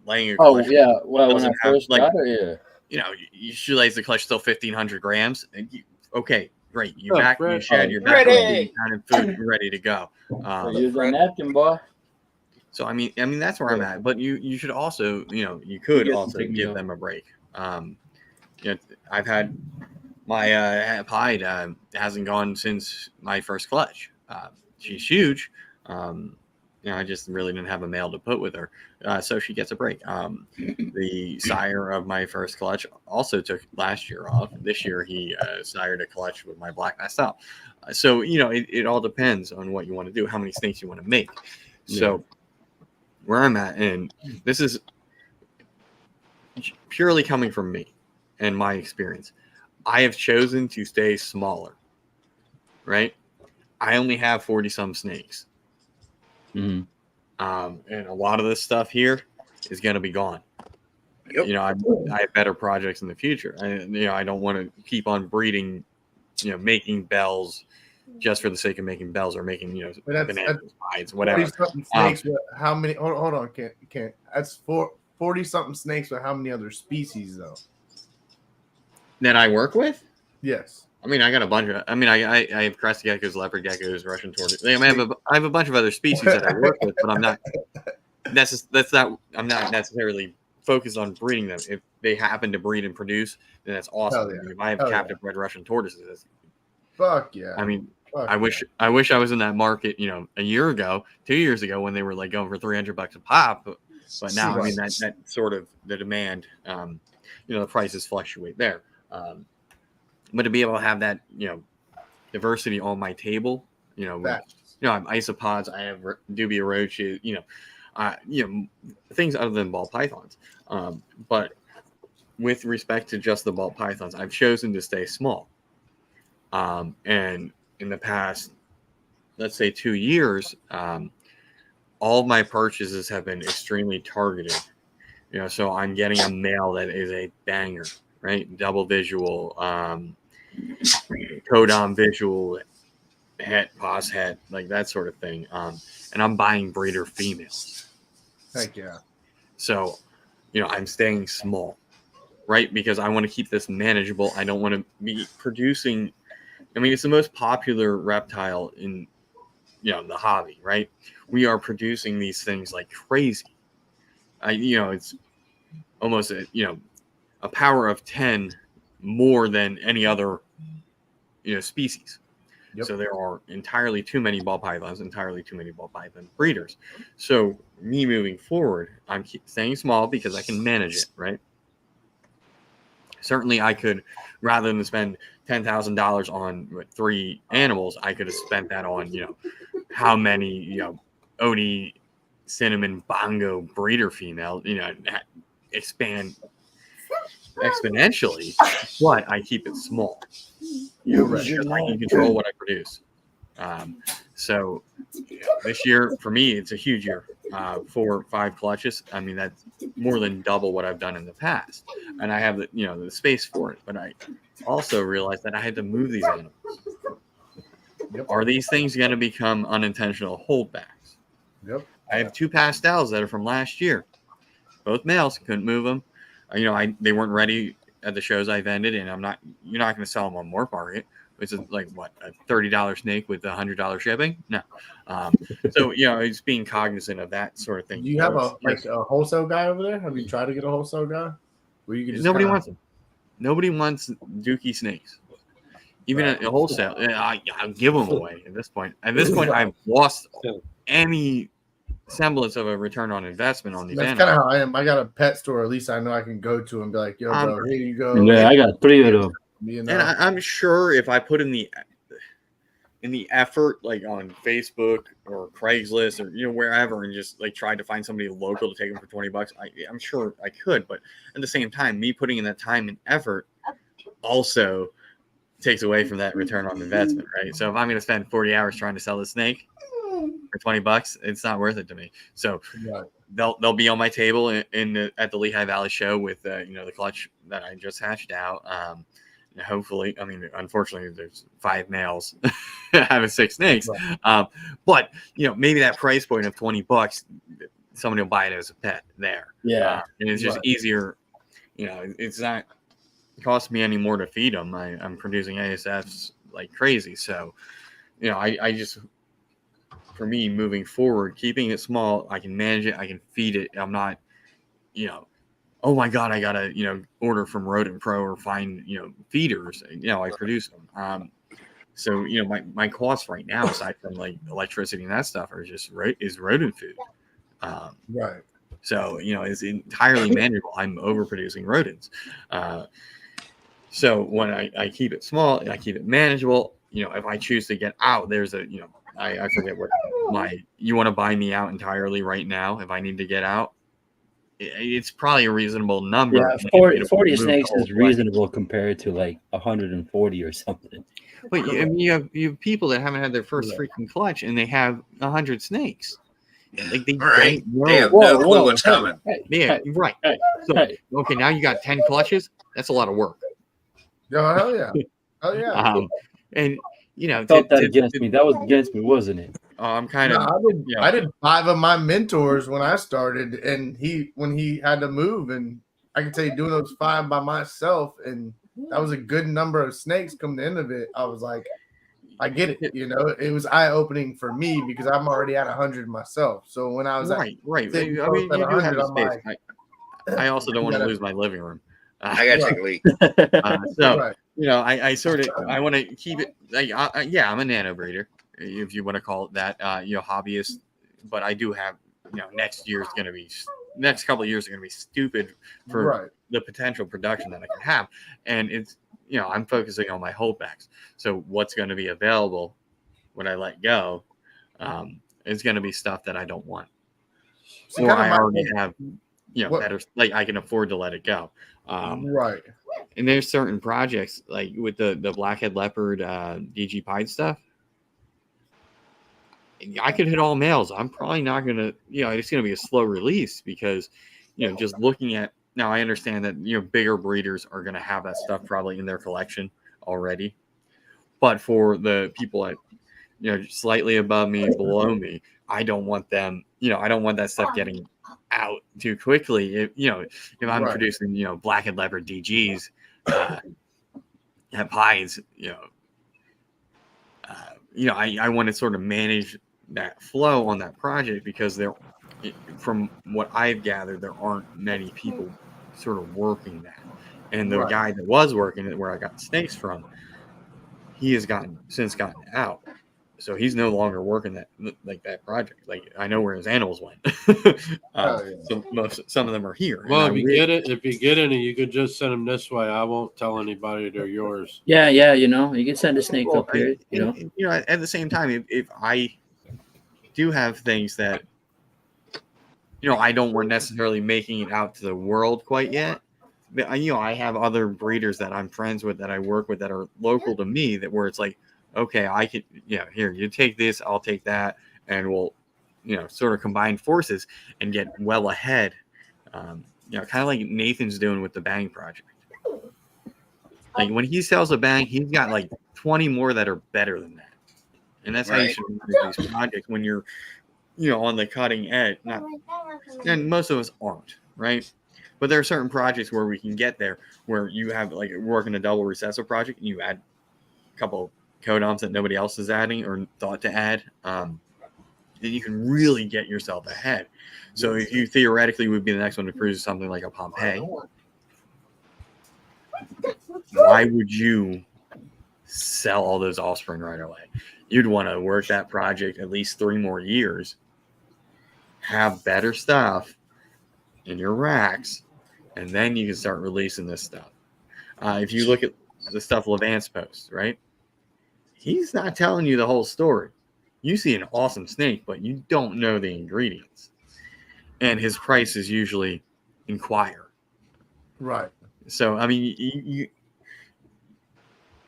laying her clutch? Oh yeah, well when I first got her, she lays the clutch still 1,500 grams. Okay, great. You back in the shed, you're back ready. Kind of food, you're ready to go. Use a napkin, boy. So I mean that's where I'm at. But you should also you could also give them a break. I've had my hide hasn't gone since my first clutch. She's huge. I just really didn't have a male to put with her. So she gets a break. The sire of my first clutch also took last year off. This year he sired a clutch with my black pastel. So, it all depends on what you want to do, how many snakes you want to make. So where I'm at, and this is purely coming from me and my experience, I have chosen to stay smaller, right? I only have 40-some snakes. Mm-hmm. And a lot of this stuff here is going to be gone. Yep. I have better projects in the future. I don't want to keep on breeding, making bells just for the sake of making bells or making, bananas, hides, whatever. 40-something snakes with how many? Hold on, can't. That's 40-something snakes with how many other species though? That I work with? Yes. I mean, I got a bunch of. I mean, I have crested geckos, leopard geckos, Russian tortoise. I have a bunch of other species that I work with, but I'm not. I'm not necessarily focused on breeding them. they happen to breed and produce, then that's awesome. Hell yeah. If I have captive bred Russian tortoises, fuck yeah. I mean, I wish I was in that market, a year ago, 2 years ago, when they were like going for $300 a pop. But now, I mean, that sort of the demand, the prices fluctuate there. But to be able to have that, diversity on my table, I have isopods, I have dubia roaches, things other than ball pythons. But with respect to just the ball pythons, I've chosen to stay small. And in the past, let's say 2 years, all of my purchases have been extremely targeted. So I'm getting a male that is a banger, right? Double visual, codon visual, het, pos het, like that sort of thing. And I'm buying breeder females. Heck yeah. So, I'm staying small, right? Because I want to keep this manageable. I don't want to be producing. I mean, it's the most popular reptile in, the hobby, right? We are producing these things like crazy. It's almost a power of 10 more than any other, species. Yep. So there are entirely too many ball pythons, entirely too many ball python breeders. So me moving forward, I'm staying small because I can manage it, right? Certainly I could, rather than spend $10,000 on 3 animals, I could have spent that on, how many, Odie, cinnamon, bongo breeder female, expand exponentially, but I keep it small. Because I can control what I produce. So this year, for me, it's a huge year. 4 or 5 clutches. I mean, that's more than double what I've done in the past. And I have the space for it. But I also realized that I had to move these animals. Yep. Are these things going to become unintentional holdbacks? Yep. I have 2 pastels that are from last year. Both males, couldn't move them. They weren't ready at the shows I vended, and you're not going to sell them on Morph Market, which is like what, a $30 snake with $100 shipping? No. So it's being cognizant of that sort of thing. Do you have a wholesale guy over there? Have you tried to get a wholesale guy? Where you can just Nobody wants them. Nobody wants Dookie snakes. Even at a wholesale, I'll give them away at this point. At this point, I've lost any semblance of a return on investment on these animals. That's kind of how I am. I got a pet store. At least I know I can go to and be like, "Yo, bro, here you go." Yeah, I got 3 of them. And I'm sure if I put in the effort, like on Facebook or Craigslist or wherever, and just like tried to find somebody local to take them for $20, I'm sure I could. But at the same time, me putting in that time and effort also takes away from that return on investment, right? So if I'm going to spend 40 hours trying to sell the snake for $20, it's not worth it to me. So they'll be on my table at the Lehigh Valley show with the clutch that I just hatched out. Hopefully, I mean, unfortunately, there's 5 males having 6 snakes. But maybe that price point of $20, somebody will buy it as a pet there. Yeah, and it's just easier. It's not cost me any more to feed them. I'm producing ASFs like crazy. So, I just, for me, moving forward, keeping it small, I can manage it. I can feed it. I'm not, oh my God, I got to, order from Rodent Pro or find, feeders. I produce them. So, my costs right now, aside from like electricity and that stuff, are just is rodent food. Right. So, it's entirely manageable. I'm overproducing rodents. So when I keep it small, I keep it manageable. If I choose to get out, there's I forget what you want to buy me out entirely right now. If I need to get out, it's probably a reasonable number. Yeah, 40 snakes is reasonable compared to like 140 or something. But you have people that haven't had their first freaking clutch and they have 100 snakes. Like they right. They have no clue what's coming. Right. So okay, now you got 10 clutches. That's a lot of work. Oh, hell yeah. Oh, yeah. And, felt that against me. That was against me, wasn't it? I'm kind of. I did 5 of my mentors when I started, and when he had to move, and I can tell you doing those 5 by myself, and that was a good number of snakes. Come the end of it, I was like, I get it. It was eye opening for me because I'm already at 100 myself. So when I was right. I mean, you do have the space. I also don't want to lose my living room. I got to take a leak. So Right. I want to keep it like I'm a nano breeder, if you want to call it that, hobbyist. But I do have, next couple of years are going to be stupid for the potential production that I can have, and it's I'm focusing on my holdbacks. So what's going to be available when I let go is going to be stuff that I don't want, or I already have, better, like I can afford to let it go. Right. And there's certain projects like with the blackhead leopard DG Pied stuff. I could hit all males. I'm probably not gonna, it's gonna be a slow release because, just looking at now, I understand that bigger breeders are gonna have that stuff probably in their collection already. But for the people at slightly above me, below me, I don't want them. I don't want that stuff getting out too quickly. If I'm producing blackhead leopard DGs at pies, I want to sort of manage that flow on that project because from what I've gathered, there aren't many people sort of working that. And the guy that was working it, where I got snakes from, he has since gotten out. So he's no longer working that project. Like I know where his animals went. So some of them are here. Well, if you get any, you could just send them this way. I won't tell anybody they're yours. Yeah, you can send a snake up here. At the same time, if I do have things that I don't want necessarily making it out to the world quite yet. But, I have other breeders that I'm friends with that I work with that are local to me where it's like, okay, I could, here, you take this, I'll take that, and we'll, sort of combine forces and get well ahead. Kind of like Nathan's doing with the Bang project. Like when he sells a Bang, he's got like 20 more that are better than that. And that's how you should do these projects when you're, on the cutting edge. And most of us aren't, right? But there are certain projects where we can get there, where you have like working a double recessive project and you add a couple codons that nobody else is adding or thought to add. Then you can really get yourself ahead. So if you theoretically would be the next one to produce something like a Pompeii, why would you sell all those offspring right away? You'd want to work that project at least 3 more years, have better stuff in your racks, and then you can start releasing this stuff. If you look at the stuff Levance posts, right? He's not telling you the whole story. You see an awesome snake, but you don't know the ingredients. And his price is usually inquire. Right. So, I mean,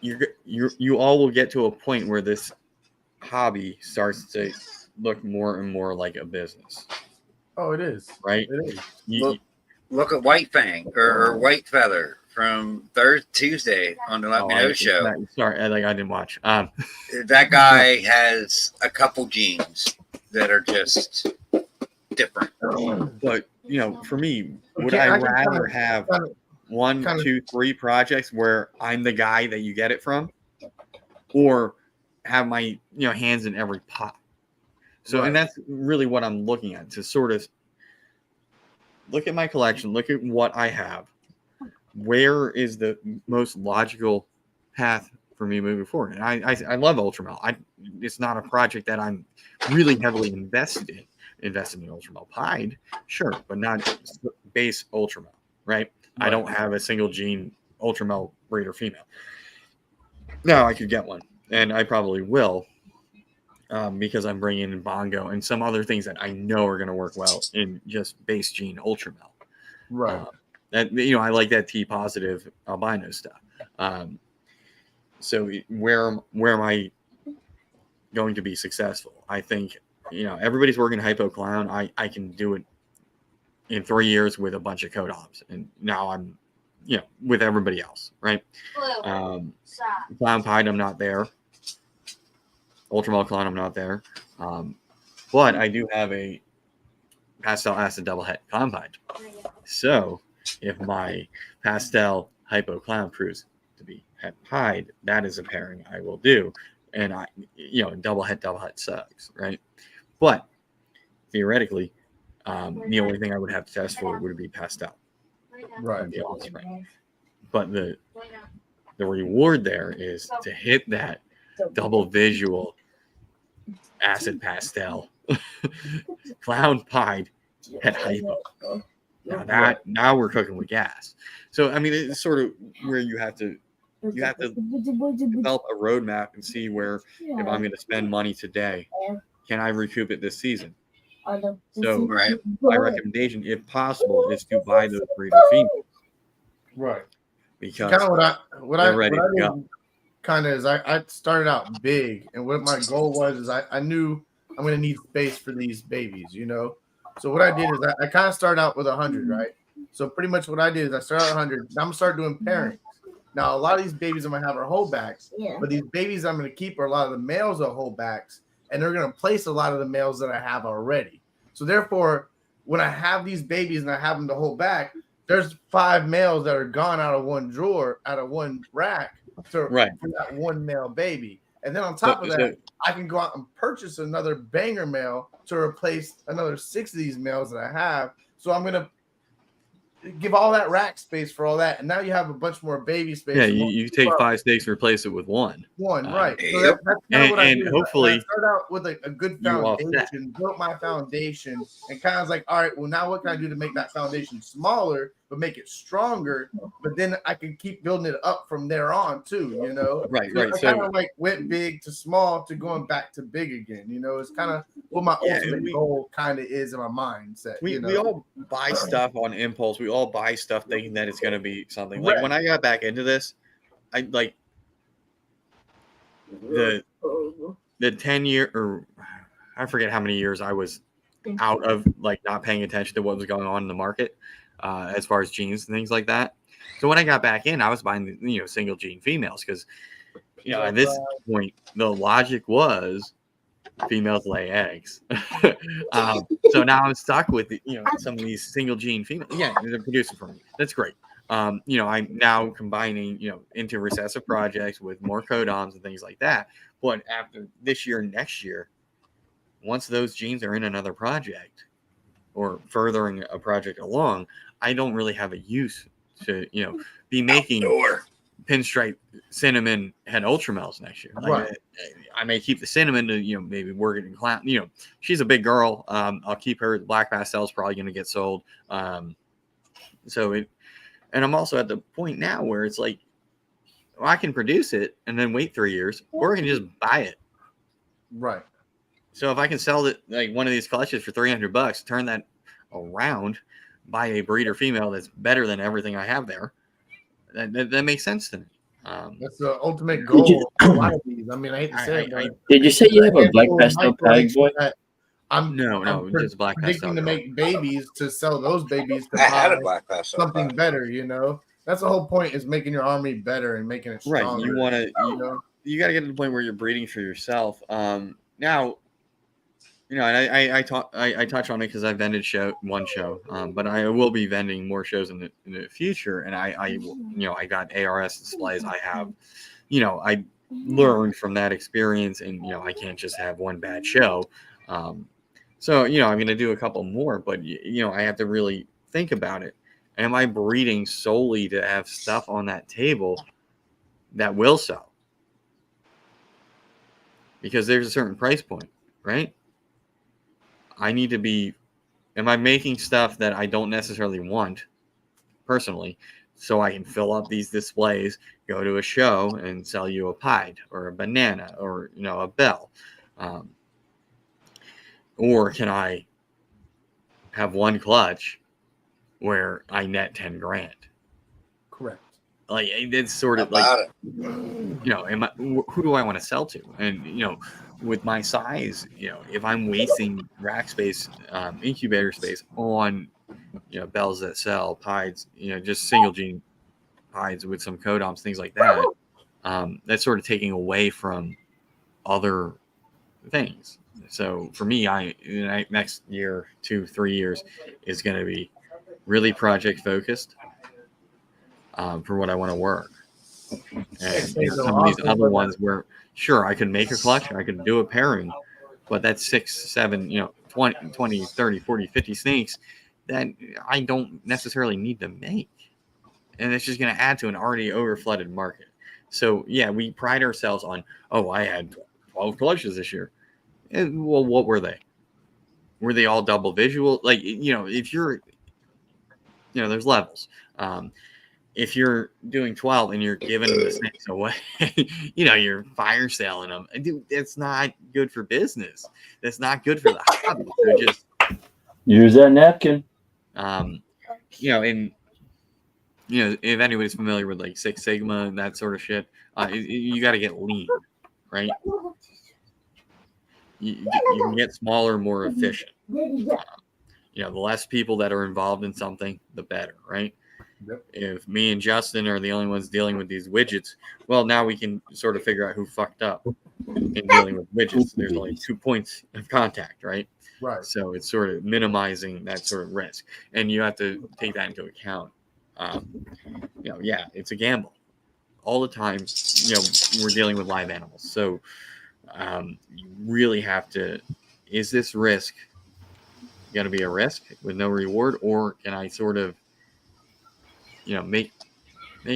you all will get to a point where this hobby starts to look more and more like a business. Oh, it is. Right? It is. Look at White Fang or White Feather from Tuesday on the Let Me Know show. Sorry, I didn't watch. That guy has a couple genes that are just different. But for me, would I rather have 1, 2, 3 projects where I'm the guy that you get it from, or have my hands in every pot? So, and that's really what I'm looking at, to sort of look at my collection, look at what I have. Where is the most logical path for me moving forward? And I love Ultramel. It's not a project that I'm really heavily invested in. Invested in Ultramel Pied, sure, but not base Ultramel, right? I don't have a single gene Ultramel breeder female. Now I could get one, and I probably will. Because I'm bringing in Bongo and some other things that I know are going to work well in just base gene Ultramel. Right. That I like that T positive albino stuff. So where am I going to be successful? I think everybody's working Hypo Clown. I can do it in 3 years with a bunch of codobs, and now I'm with everybody else, right? Clown Pied, I'm not there. Ultramel Clown, I'm not there. But I do have a pastel acid double het Clown Pied. So if my pastel hypo clown proves to be het pied, that is a pairing I will do. And double het sucks, right? But theoretically, the only thing I would have to test for would be pastel. Right. The offspring. but the reward there is to hit that double visual acid pastel clown pied het hypo. Now we're cooking with gas. So I mean, it's sort of where you have to develop a roadmap and see where, if I'm going to spend money today, can I recoup it this season? So my recommendation, if possible, is to buy those breeder females. Right. Because kind of what I ready to did go. kind of is I started out big, and what my goal was is I knew I'm going to need space for these babies, you know. So what I did is I kind of started out with 100, right? So pretty much what I did is I started out 100. Now I'm gonna start doing pairings. Now a lot of these babies I'm gonna have are holdbacks, but these babies I'm gonna keep are a lot of the males are holdbacks, and they're gonna place a lot of the males that I have already. So therefore, when I have these babies and I have them to hold back, there's 5 males that are gone out of one drawer, out of one rack for that one male baby. And then on top of that, I can go out and purchase another banger male to replace another 6 of these males that I have. So I'm going to give all that rack space for all that. And now you have a bunch more baby space. Yeah, you take 5 snakes and replace it with one. Right. So Yep. that's kind of what I and did. hopefully I started out with a good foundation, built my foundation, and kind of was like, all right, well, now what can I do to make that foundation smaller, but make it stronger? But then I can keep building it up from there on too, you know? Right. I kind of like went big to small to going back to big again, you know? It's kind of what my ultimate goal kind of is in my mindset. We all buy stuff on impulse. We all buy stuff thinking that it's going to be something. Like when I got back into this, I like the 10-year, or I forget how many years I was out of like not paying attention to what was going on in the market as far as genes and things like that. So when I got back in, I was buying single gene females because at this point the logic was females lay eggs. So now I'm stuck with some of these single gene females. Yeah, they're producing for me. That's great. I'm now combining into recessive projects with more codons and things like that. But after this year and next year, once those genes are in another project or furthering a project along, I don't really have a use to be making pinstripe cinnamon head ultramels next year. I may keep the cinnamon to maybe work it in clown. She's a big girl. I'll keep her. The black pastel is probably going to get sold. And I'm also at the point now where it's like, well, I can produce it and then wait 3 years, or I can just buy it. Right. So if I can sell it like one of these clutches for $300, turn that around, buy a breeder female that's better than everything I have there, that makes sense to me. That's the ultimate goal. A lot of these. I mean, I hate to say it. Did you say you have a black pastel pag, boy? I'm just black predicting pastel to make babies to sell those babies to I had buy a black pastel something better. That's the whole point, is making your army better and making it stronger. Right. You want to. You got to get to the point where you're breeding for yourself. Now, and I touch on it because I vended one show, but I will be vending more shows in the future. And I got ARS displays. I have, I learned from that experience, and I can't just have one bad show. So I'm going to do a couple more, but I have to really think about it. Am I breeding solely to have stuff on that table that will sell? Because there's a certain price point, right? I need to be, am I making stuff that I don't necessarily want personally, so I can fill up these displays, go to a show and sell you a pied or a banana or, a bell? Or can I have one clutch where I net 10 grand? Correct. Like, it's sort of like, who do I want to sell to? And, with my size, if I'm wasting rack space, incubator space on, bells that sell, pieds, just single gene pieds with some codons, things like that, that's sort of taking away from other things. So for me, next year, 2-3 years is going to be really project focused for what I want to work. And some of these other ones where, sure, I could make a clutch, I could do a pairing, but that's 6, 7, 20, 30, 40, 50 snakes that I don't necessarily need to make. and it's just going to add to an already overflooded market. So yeah, we pride ourselves on, oh, I had 12 collections this year. And, well, what were they? Were they all double visual? Like, if you're, there's levels. If you're doing 12 and you're giving the snakes away, you're fire selling them. Dude, that's not good for business. That's not good for the hobby. So just use that napkin. If anybody's familiar with like Six Sigma and that sort of shit, you got to get lean, right? You can get smaller, more efficient. The less people that are involved in something, the better, right? Yep. If me and Justin are the only ones dealing with these widgets, well, now we can sort of figure out who fucked up in dealing with widgets. There's only 2 points of contact, right? Right. So it's sort of minimizing that sort of risk, and you have to take that into account. It's a gamble all the time. We're dealing with live animals, so you really have to. Is this risk going to be a risk with no reward, or can I sort of, make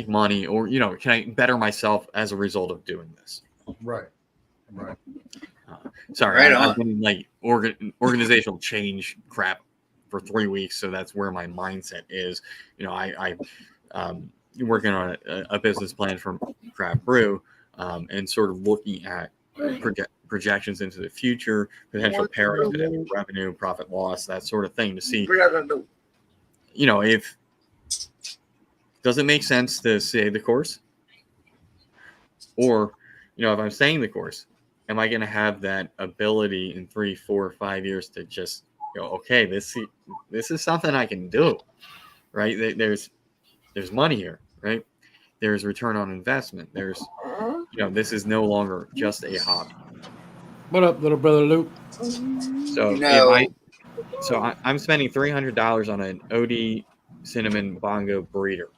money, or can I better myself as a result of doing this? Right. Sorry, Right I've on. been like organizational change crap for 3 weeks, so that's where my mindset is. I working on a business plan for Craft Brew, and sort of looking at projections into the future, potential pairing, potential revenue, profit loss, that sort of thing, to see, if does it make sense to stay the course, or if I'm staying the course, am I going to have that ability in 3, 4, 5 years to just go, okay, this is something I can do, right? There's money here, right? There's return on investment. There's, this is no longer just a hobby. What up, little brother Luke? So I'm spending $300 on an OD cinnamon bongo breeder,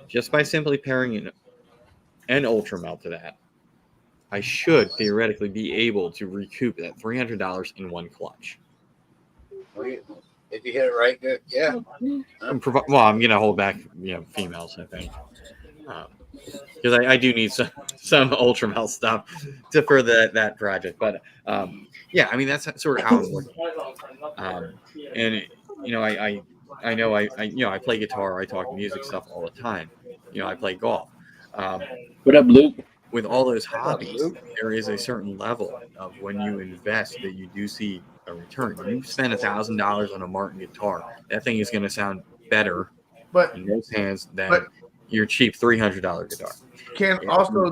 just by simply pairing an ultra melt to that. I should theoretically be able to recoup that $300 in one clutch. If you hit it right, good. Yeah. I'm going to hold back, females, I think. Because I do need some ultra melt stuff to further that project. But that's sort of how I'm looking. I know I play guitar, I talk music stuff all the time. I play golf. What up, Luke? With all those hobbies, there is a certain level of when you invest that you do see a return. You spend $1,000 on a Martin guitar, that thing is going to sound better in those hands than your cheap $300 guitar.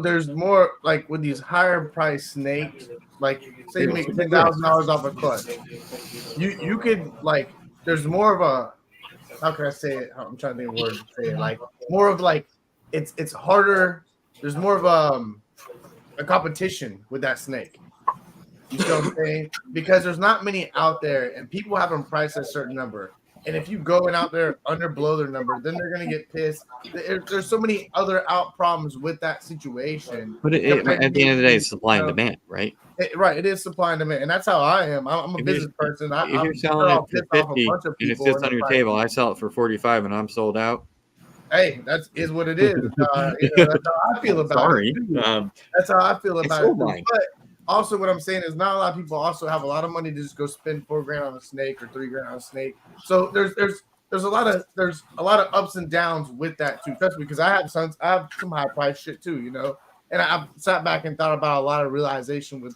There's more, like with these higher price snakes, like say you make $10,000 off a clutch. You could, like, there's more of a, how can I say it? I'm trying to think of words to say it. Like more of like it's harder. There's more of a competition with that snake. You know what I'm saying? Because there's not many out there, and people have them priced at a certain number. And if you go out there below their number, then they're gonna get pissed. There's so many other problems with that situation. But at the end of the day, it's supply and demand, right? It is supply and demand, and that's how I am. I'm a business person. If you're selling it for 50 and it sits on your table, I sell it for 45 and I'm sold out. Hey, is what it is. That's how I feel about it. That's how I feel about it. But also, what I'm saying is, not a lot of people also have a lot of money to just go spend $4,000 on a snake or $3,000 on a snake. So there's a lot of ups and downs with that too, especially because I have some high price shit too, And I've sat back and thought about a lot of realization with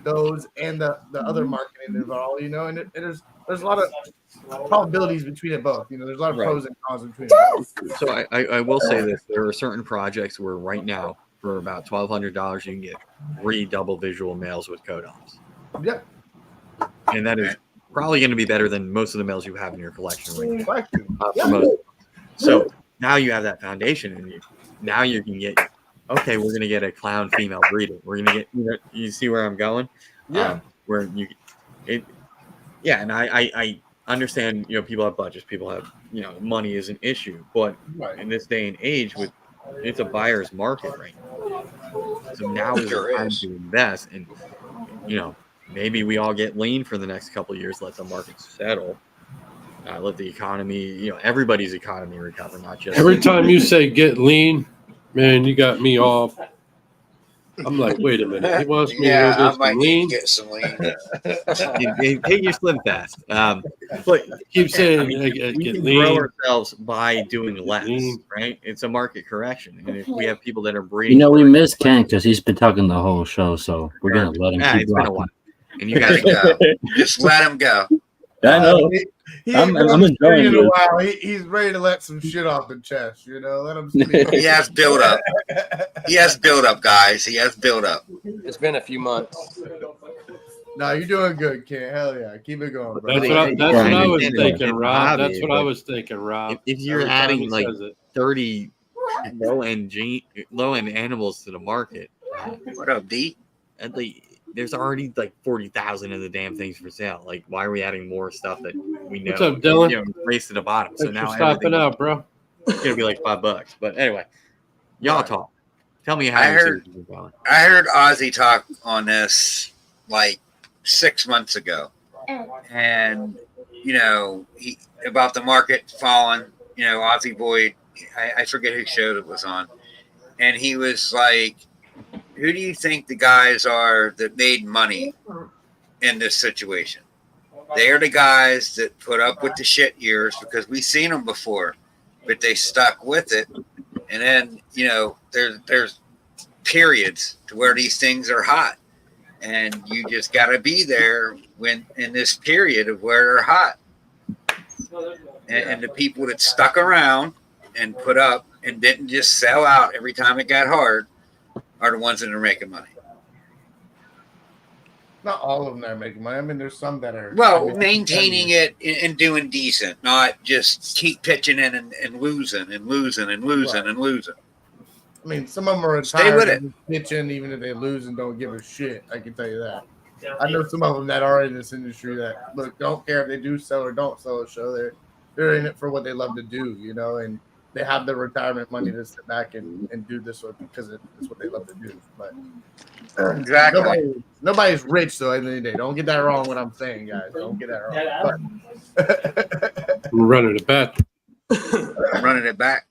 those and the other marketing involved, and there's a lot of probabilities between it both. There's a lot of pros and cons between it both. So I will say this: there are certain projects where right now, for about $1,200, you can get 3 double visual males with codons. Yeah, and that is probably going to be better than most of the males you have in your collection right now. So now you have that foundation, and now you can get. Okay, we're gonna get a clown female breeder. We're gonna get. You see where I'm going? Yeah. And I understand. People have budgets. People have. Money is an issue, but in this day and age, it's a buyer's market right now. So now is the time to invest, and maybe we all get lean for the next couple of years. Let the market settle, let the economy, everybody's economy recover, not just Every time you say get lean, man, you got me off. I'm like, wait a minute. He wants me to go I get might some need lean. to get some lean. take your Slim Fast. But Keep saying we get can lean. grow ourselves by doing less, lean. right? It's a market correction, and if we have people that are breeding, we missed Ken because he's been talking the whole show, so we're gonna let him keep it's been a rocking. while, and you guys Gotta go. Just let him go. I know. I'm enjoying in this. a while. He's ready to let some shit off the chest. Let him speak. He has build up. He has build up, guys. He has build up. It's been a few months. No, you're doing good, Ken. Hell yeah, keep it going, bro. That's what I was thinking, Rob. That's what I was thinking, Rob. If you're Every time adding he like says it. 30 low-end animals to the market, What up, D? and there's already like 40,000 of the damn things for sale. Like, why are we adding more stuff that we know? What's up, Dylan? Race to the bottom. So Thanks now for stopping everything out, bro. is gonna be like $5. But anyway, y'all talk. Tell me how I your heard- season is going. I heard Ozzy talk on this like 6 months ago, and he about the market falling. Ozzy Boyd. I forget whose show it was on, and he was like, "Who do you think the guys are that made money in this situation? They are the guys that put up with the shit years because we've seen them before, but they stuck with it. And then there's periods to where these things are hot, and you just got to be there when in this period of where they're hot. And the people that stuck around and put up and didn't just sell out every time it got hard are the ones that are making money." Not all of them that are making money. I mean, there's some that are Maintaining it and doing decent, not just keep pitching in and losing and losing and losing Right. and losing. I mean, some of them are Stay with it. pitching even if they lose and don't give a shit. I can tell you that. I know some of them that are in this industry that don't care if they do sell or don't sell a show. They're in it for what they love to do, and they have the retirement money to sit back and do this because it's what they love to do. But Exactly. nobody's rich though. At the end of the day, don't get that wrong. What I'm saying, guys, don't get that wrong. But We're running it back. I'm running it back.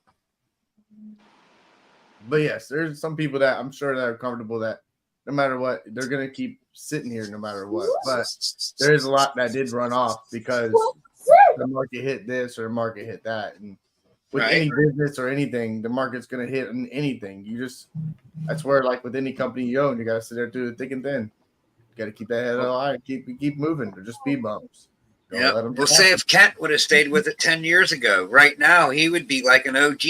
But yes, there's some people that I'm sure that are comfortable that no matter what, they're going to keep sitting here no matter what. But there is a lot that did run off because the market hit this or the market hit that. And with any business or anything, the market's going to hit on anything. That's where, like with any company you own, you got to sit there through the thick and thin. You got to keep that head high and keep moving. They're just speed bumps. Yeah. Well, say if Kent would have stayed with it 10 years ago, right now he would be like an OG.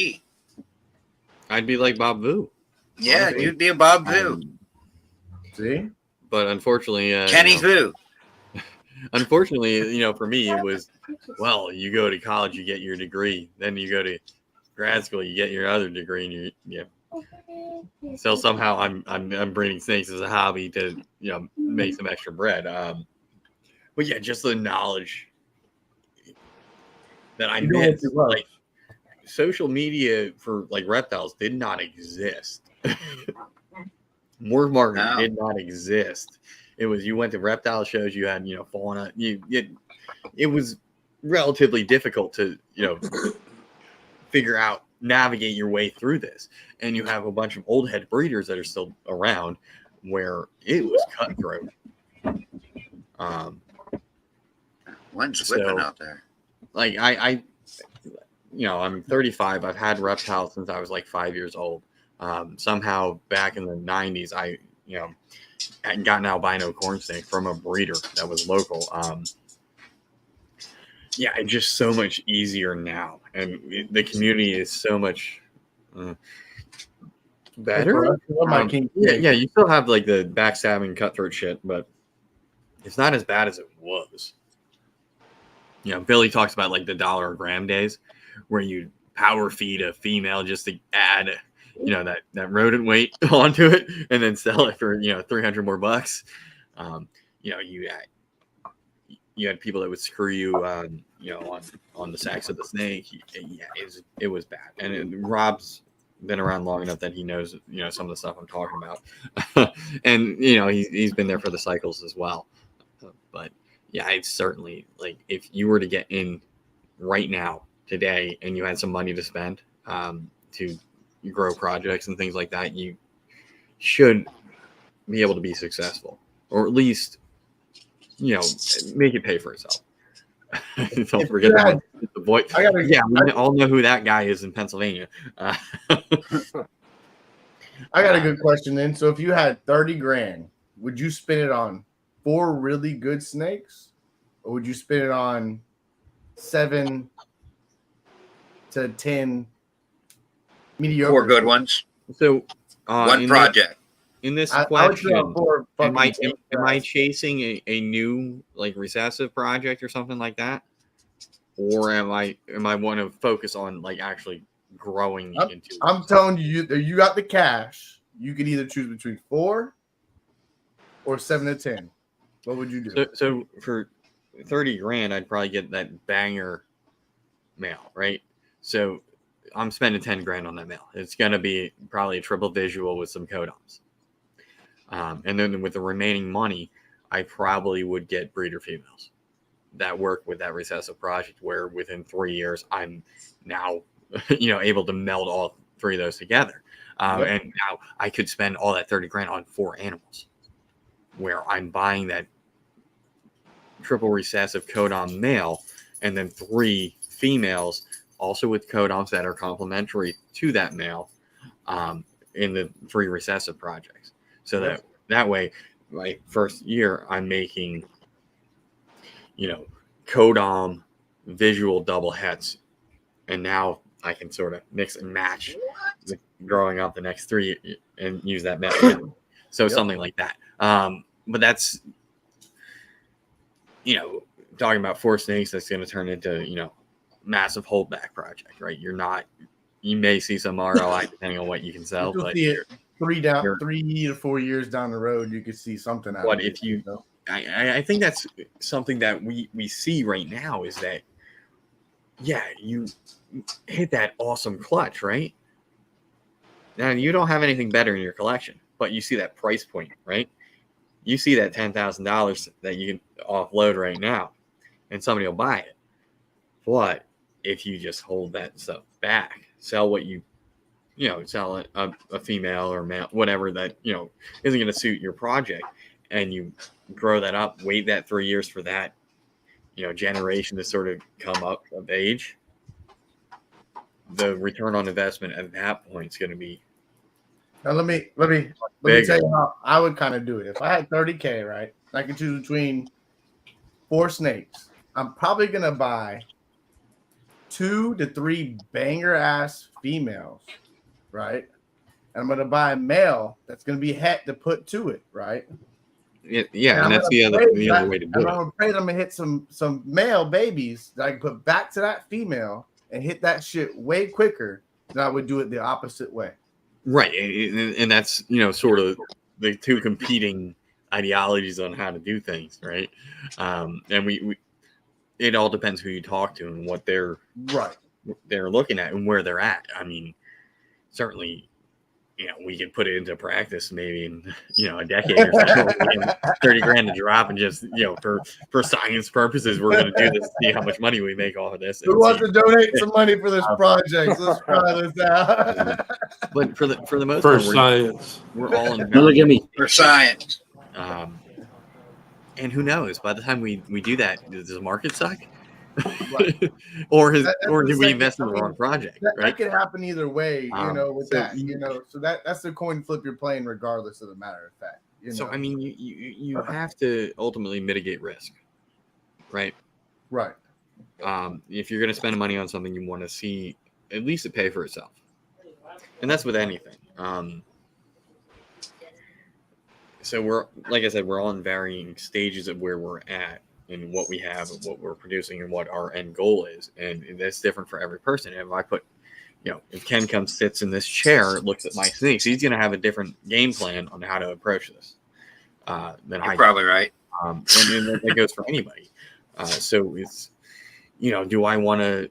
I'd be like Bob Vu. Yeah, you'd be a Bob Vu. See? But unfortunately, Kenny Vu. Unfortunately, for me, it was, well, you go to college, you get your degree. Then you go to grad school, you get your other degree, and So somehow I'm breeding snakes as a hobby to make some extra bread. But yeah, just the knowledge that I missed. Like social media for like reptiles did not exist. Morph market did not exist. It was you went to reptile shows, you had fauna. It was relatively difficult to figure out, navigate your way through this. And you have a bunch of old head breeders that are still around where it was cutthroat. One's whipping out there. Like I'm 35. I've had reptiles since I was like 5 years old. Somehow back in the 90s, I got an albino corn snake from a breeder that was local. It's just so much easier now, and the community is so much better. You still have like the backstabbing, cutthroat shit, but it's not as bad as it was. Billy talks about like the $1 a gram days where you power feed a female just to add that rodent weight onto it and then sell it for 300 more bucks. You had people that would screw you on the sacks of the snake. It was bad. And Rob's been around long enough that he knows some of the stuff I'm talking about. And he's been there for the cycles as well. But yeah, it's certainly like if you were to get in right now, today, and you had some money to spend to grow projects and things like that, you should be able to be successful, or at least, make it pay for itself. Don't forget the boy. Yeah, we all know who that guy is in Pennsylvania. I got a good question then. So if you had 30 grand, would you spend it on 4 really good snakes, or would you spend it on 7 to 10 mediocre? 4 good ones. So one project. In this I question, would am I chasing a new like recessive project or something like that, or am I want to focus on like actually growing into? I'm telling you got the cash. You could either choose between 4 or 7 to 10. What would you do? So for 30 grand, I'd probably get that banger male, right? So I'm spending 10 grand on that male. It's gonna be probably a triple visual with some codons. And then with the remaining money, I probably would get breeder females that work with that recessive project, where within 3 years, I'm now, able to meld all 3 of those together. And now I could spend all that 30 grand on 4 animals, where I'm buying that triple recessive codon male and then 3 females, also with codons that are complementary to that male, in the 3 recessive projects. So that way, my first year, I'm making, codon visual double heads, and now I can sort of mix and match with growing up the next 3 and use that method. So something like that. But that's, talking about 4 snakes, that's going to turn into, massive holdback project, right? You may see some ROI depending on what you can sell, but 3 to 4 years down the road, you could see something out but of if you, I think that's something that we see right now is that, you hit that awesome clutch, right? Now you don't have anything better in your collection, but you see that price point, right? You see that $10,000 that you can offload right now, and somebody will buy it. But if you just hold that stuff back, sell what sell a female or male, whatever that, isn't going to suit your project, and you grow that up, wait that 3 years for that, generation to sort of come up of age, the return on investment at that point is going to be. Now let me tell you how I would kind of do it. If I had 30K, right, I could choose between 4 snakes. I'm probably gonna buy 2 to 3 banger ass females, right? And I'm gonna buy a male that's gonna be het to put to it, right? Yeah, and that's the other way to do it. I'm afraid I'm gonna hit some male babies that I can put back to that female and hit that shit way quicker than I would do it the opposite way. Right, and that's sort of the 2 competing ideologies on how to do things, right? And we it all depends who you talk to and what they're looking at and where they're at. I mean, certainly, we can put it into practice maybe in a decade or so. 30 grand to drop, and just for science purposes, we're going to do this to see how much money we make off of this. Who wants to donate some money for this project? Let's try this out. But for the most for part, science, we're all in. Look at me for science. And who knows? By the time we do that, does the market suck? Right. or did we invest in the wrong project? That could happen either way, with that. So that's the coin flip you're playing, regardless of the matter of fact. So I mean, you have to ultimately mitigate risk, right? Right. If you're going to spend money on something, you want to see at least it pay for itself, and that's with anything. So like I said, we're all in varying stages of where we're at and what we have and what we're producing and what our end goal is. And that's different for every person. And if I put, if Ken sits in this chair, looks at my snakes, he's going to have a different game plan on how to approach this. Than You're probably right. And that goes for anybody. So it's, do I want to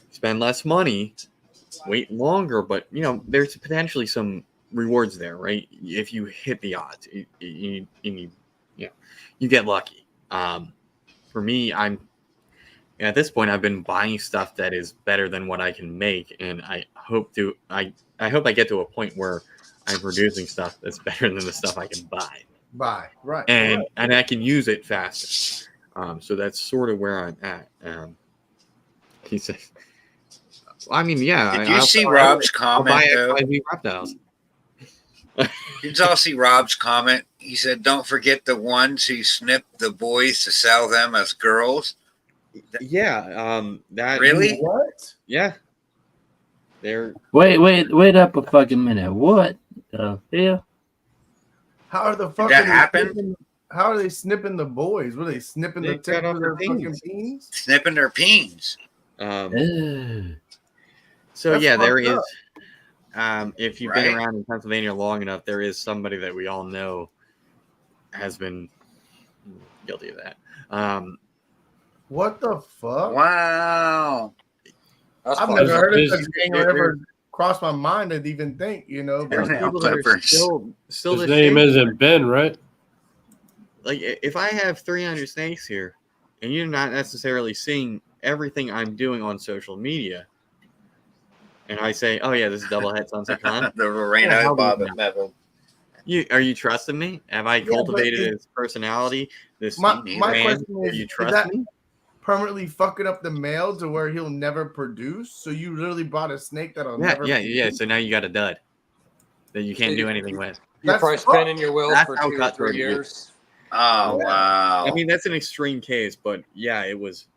spend less money, wait longer, but, there's potentially some rewards there, right? If you hit the odds, you get lucky. For me, I'm at this point, I've been buying stuff that is better than what I can make, and I hope I get to a point where I'm producing stuff that's better than the stuff I can buy. Right. And I can use it faster. So that's sort of where I'm at. He says, I mean, yeah. Did you see Rob's comment, though? Reptiles. Did you all see Rob's comment? He said, don't forget the ones who snip the boys to sell them as girls. Yeah. That really? What? Yeah. They're Wait up a fucking minute. What the hell? How are the fucking that happen? How are they snipping the boys? Were they snipping the tip of their fucking peens? Snipping their peens. So That's yeah, there is. If you've been around in Pennsylvania long enough, there is somebody that we all know has been guilty of that. What the fuck? Wow. I've never heard of such a thing or ever crossed my mind to even think, but people that are still his name isn't Ben, right? Like, if I have 300 snakes here and you're not necessarily seeing everything I'm doing on social media, and I say, oh yeah, this is double head sunset clown. The Lorena Bobbin method. Are you trusting me? Have I cultivated his personality? My question is, you trust that me? Permanently fucking up the male to where he'll never produce? So you literally bought a snake that'll never produce? So now you got a dud that you can't do anything with. You're probably spinning your wheels for 2 or 3 years. Oh, wow. I mean, that's an extreme case, but yeah, it was.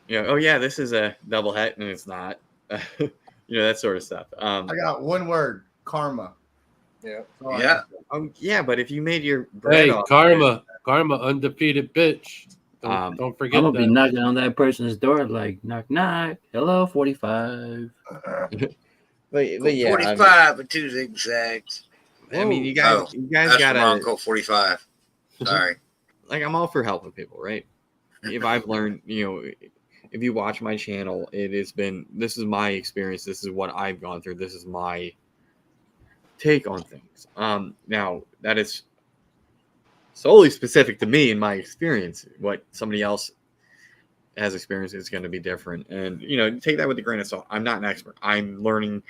Oh yeah, this is a double het, and it's not. That sort of stuff. I got one word: karma. Yeah. Yeah. Yeah, but if you made your bread off karma, undefeated bitch. Don't forget I'm that. gonna be knocking on that person's door like knock knock. Hello, 45. but yeah, 45 with 2 zigzags. I mean, you guys got Uncle 45. Sorry. Like, I'm all for helping people, right? If I've learned, if you watch my channel, this is my experience. This is what I've gone through. This is my take on things. Now that is solely specific to me and my experience. What somebody else has experienced is going to be different. And, take that with a grain of salt. I'm not an expert. I'm learning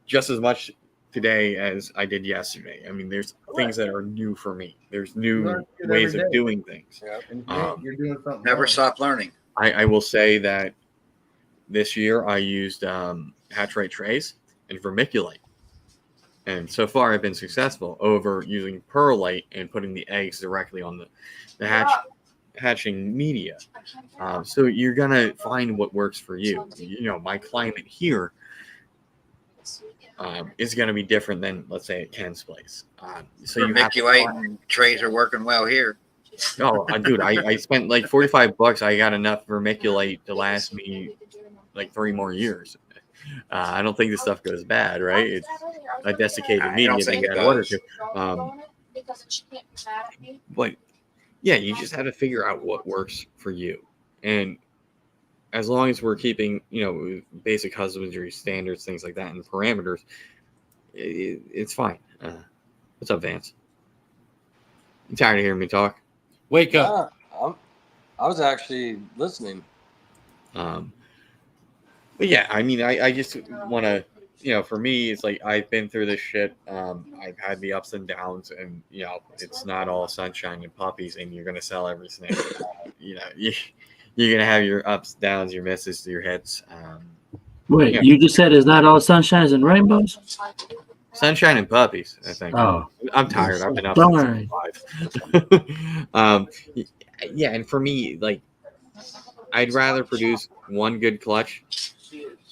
just as much today as I did yesterday. I mean, there's things that are new for me. There's new ways of doing things. Yeah. You're doing something. Never stop learning. I will say that this year I used hatch rate trays and vermiculite. And so far I've been successful over using perlite and putting the eggs directly on the hatching media. So you're going to find what works for you. My climate here is going to be different than, let's say, at Ken's place. So vermiculite and trays are working well here. Oh, dude, I spent like $45. I got enough vermiculite to last me like 3 more years. I don't think this stuff goes bad, right? It's a desiccated media that you add water to. But yeah, you just have to figure out what works for you. And as long as we're keeping, basic husbandry standards, things like that, and parameters, it's fine. What's up, Vance? You tired of hearing me talk? Wake up. I was actually listening. But yeah, I mean, I just want to, for me, it's like I've been through this shit. I've had the ups and downs, and it's not all sunshine and puppies, and you're gonna sell every snake. You're gonna have your ups, downs, your misses, your hits. Wait, you just said it's not all sunshines and rainbows? Sunshine and puppies, I think. Oh, I'm tired. I've been up since 5. Yeah, and for me, like, I'd rather produce 1 good clutch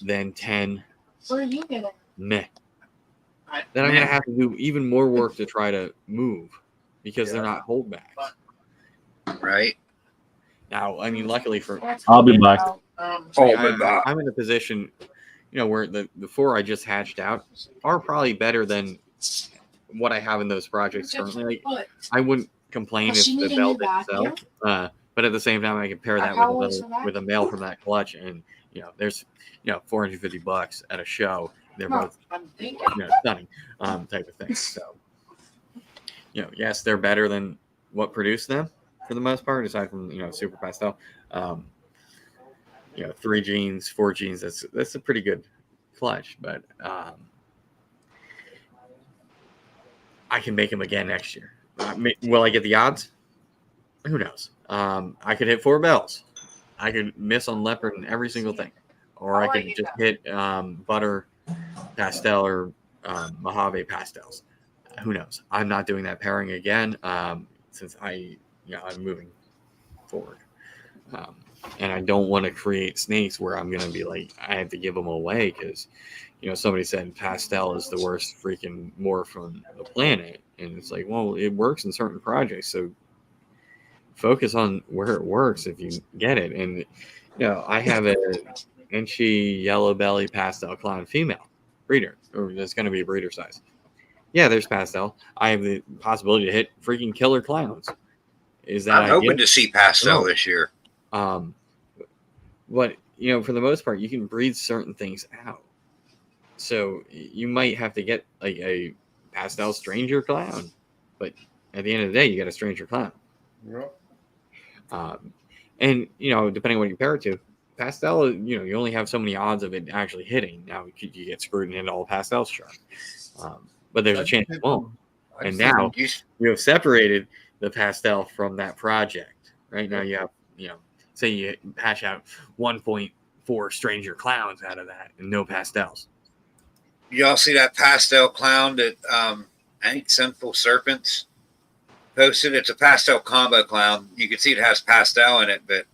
than 10 meh. Then I'm gonna have to do even more work to try to move because they're not holdbacks. Right. Now, I mean, luckily for I'll be back. I'm in a position, where the 4 I just hatched out are probably better than what I have in those projects currently. Like, I wouldn't complain if the bell didn't sell, but at the same time, I can pair that with a male from that clutch, and there's $450 at a show. They're both stunning type of thing. So yes, they're better than what produced them for the most part, aside from super pastel. You know, 3 jeans, 4 jeans. That's a pretty good clutch, but I can make them again next year. Will I get the odds? Who knows? I could hit 4 bells. I could miss on leopard in every single thing, or I could just hit butter pastel or Mojave pastels. Who knows? I'm not doing that pairing again since I'm moving forward, and I don't want to create snakes where I'm gonna be like I have to give them away because somebody said pastel is the worst freaking morph on the planet, and it's like, well, it works in certain projects, so focus on where it works if you get it. And I have a inchy yellow belly pastel clown female breeder, or that's going to be a breeder size. Yeah, there's pastel. I have the possibility to hit freaking killer clowns. Is that I'm hoping to see pastel this year. But for the most part, you can breed certain things out. So you might have to get like a pastel stranger clown, but at the end of the day, you got a stranger clown. Yep. And depending on what you pair it to, pastel, you only have so many odds of it actually hitting. Now you get screwed and hit all pastels sharp, but there's a chance it won't. And now you have separated the pastel from that project. Right now you have, say you hash out 1.4 stranger clowns out of that and no pastels. Y'all see that pastel clown that I think Sinful Serpents posted? It's a pastel combo clown. You can see it has pastel in it, but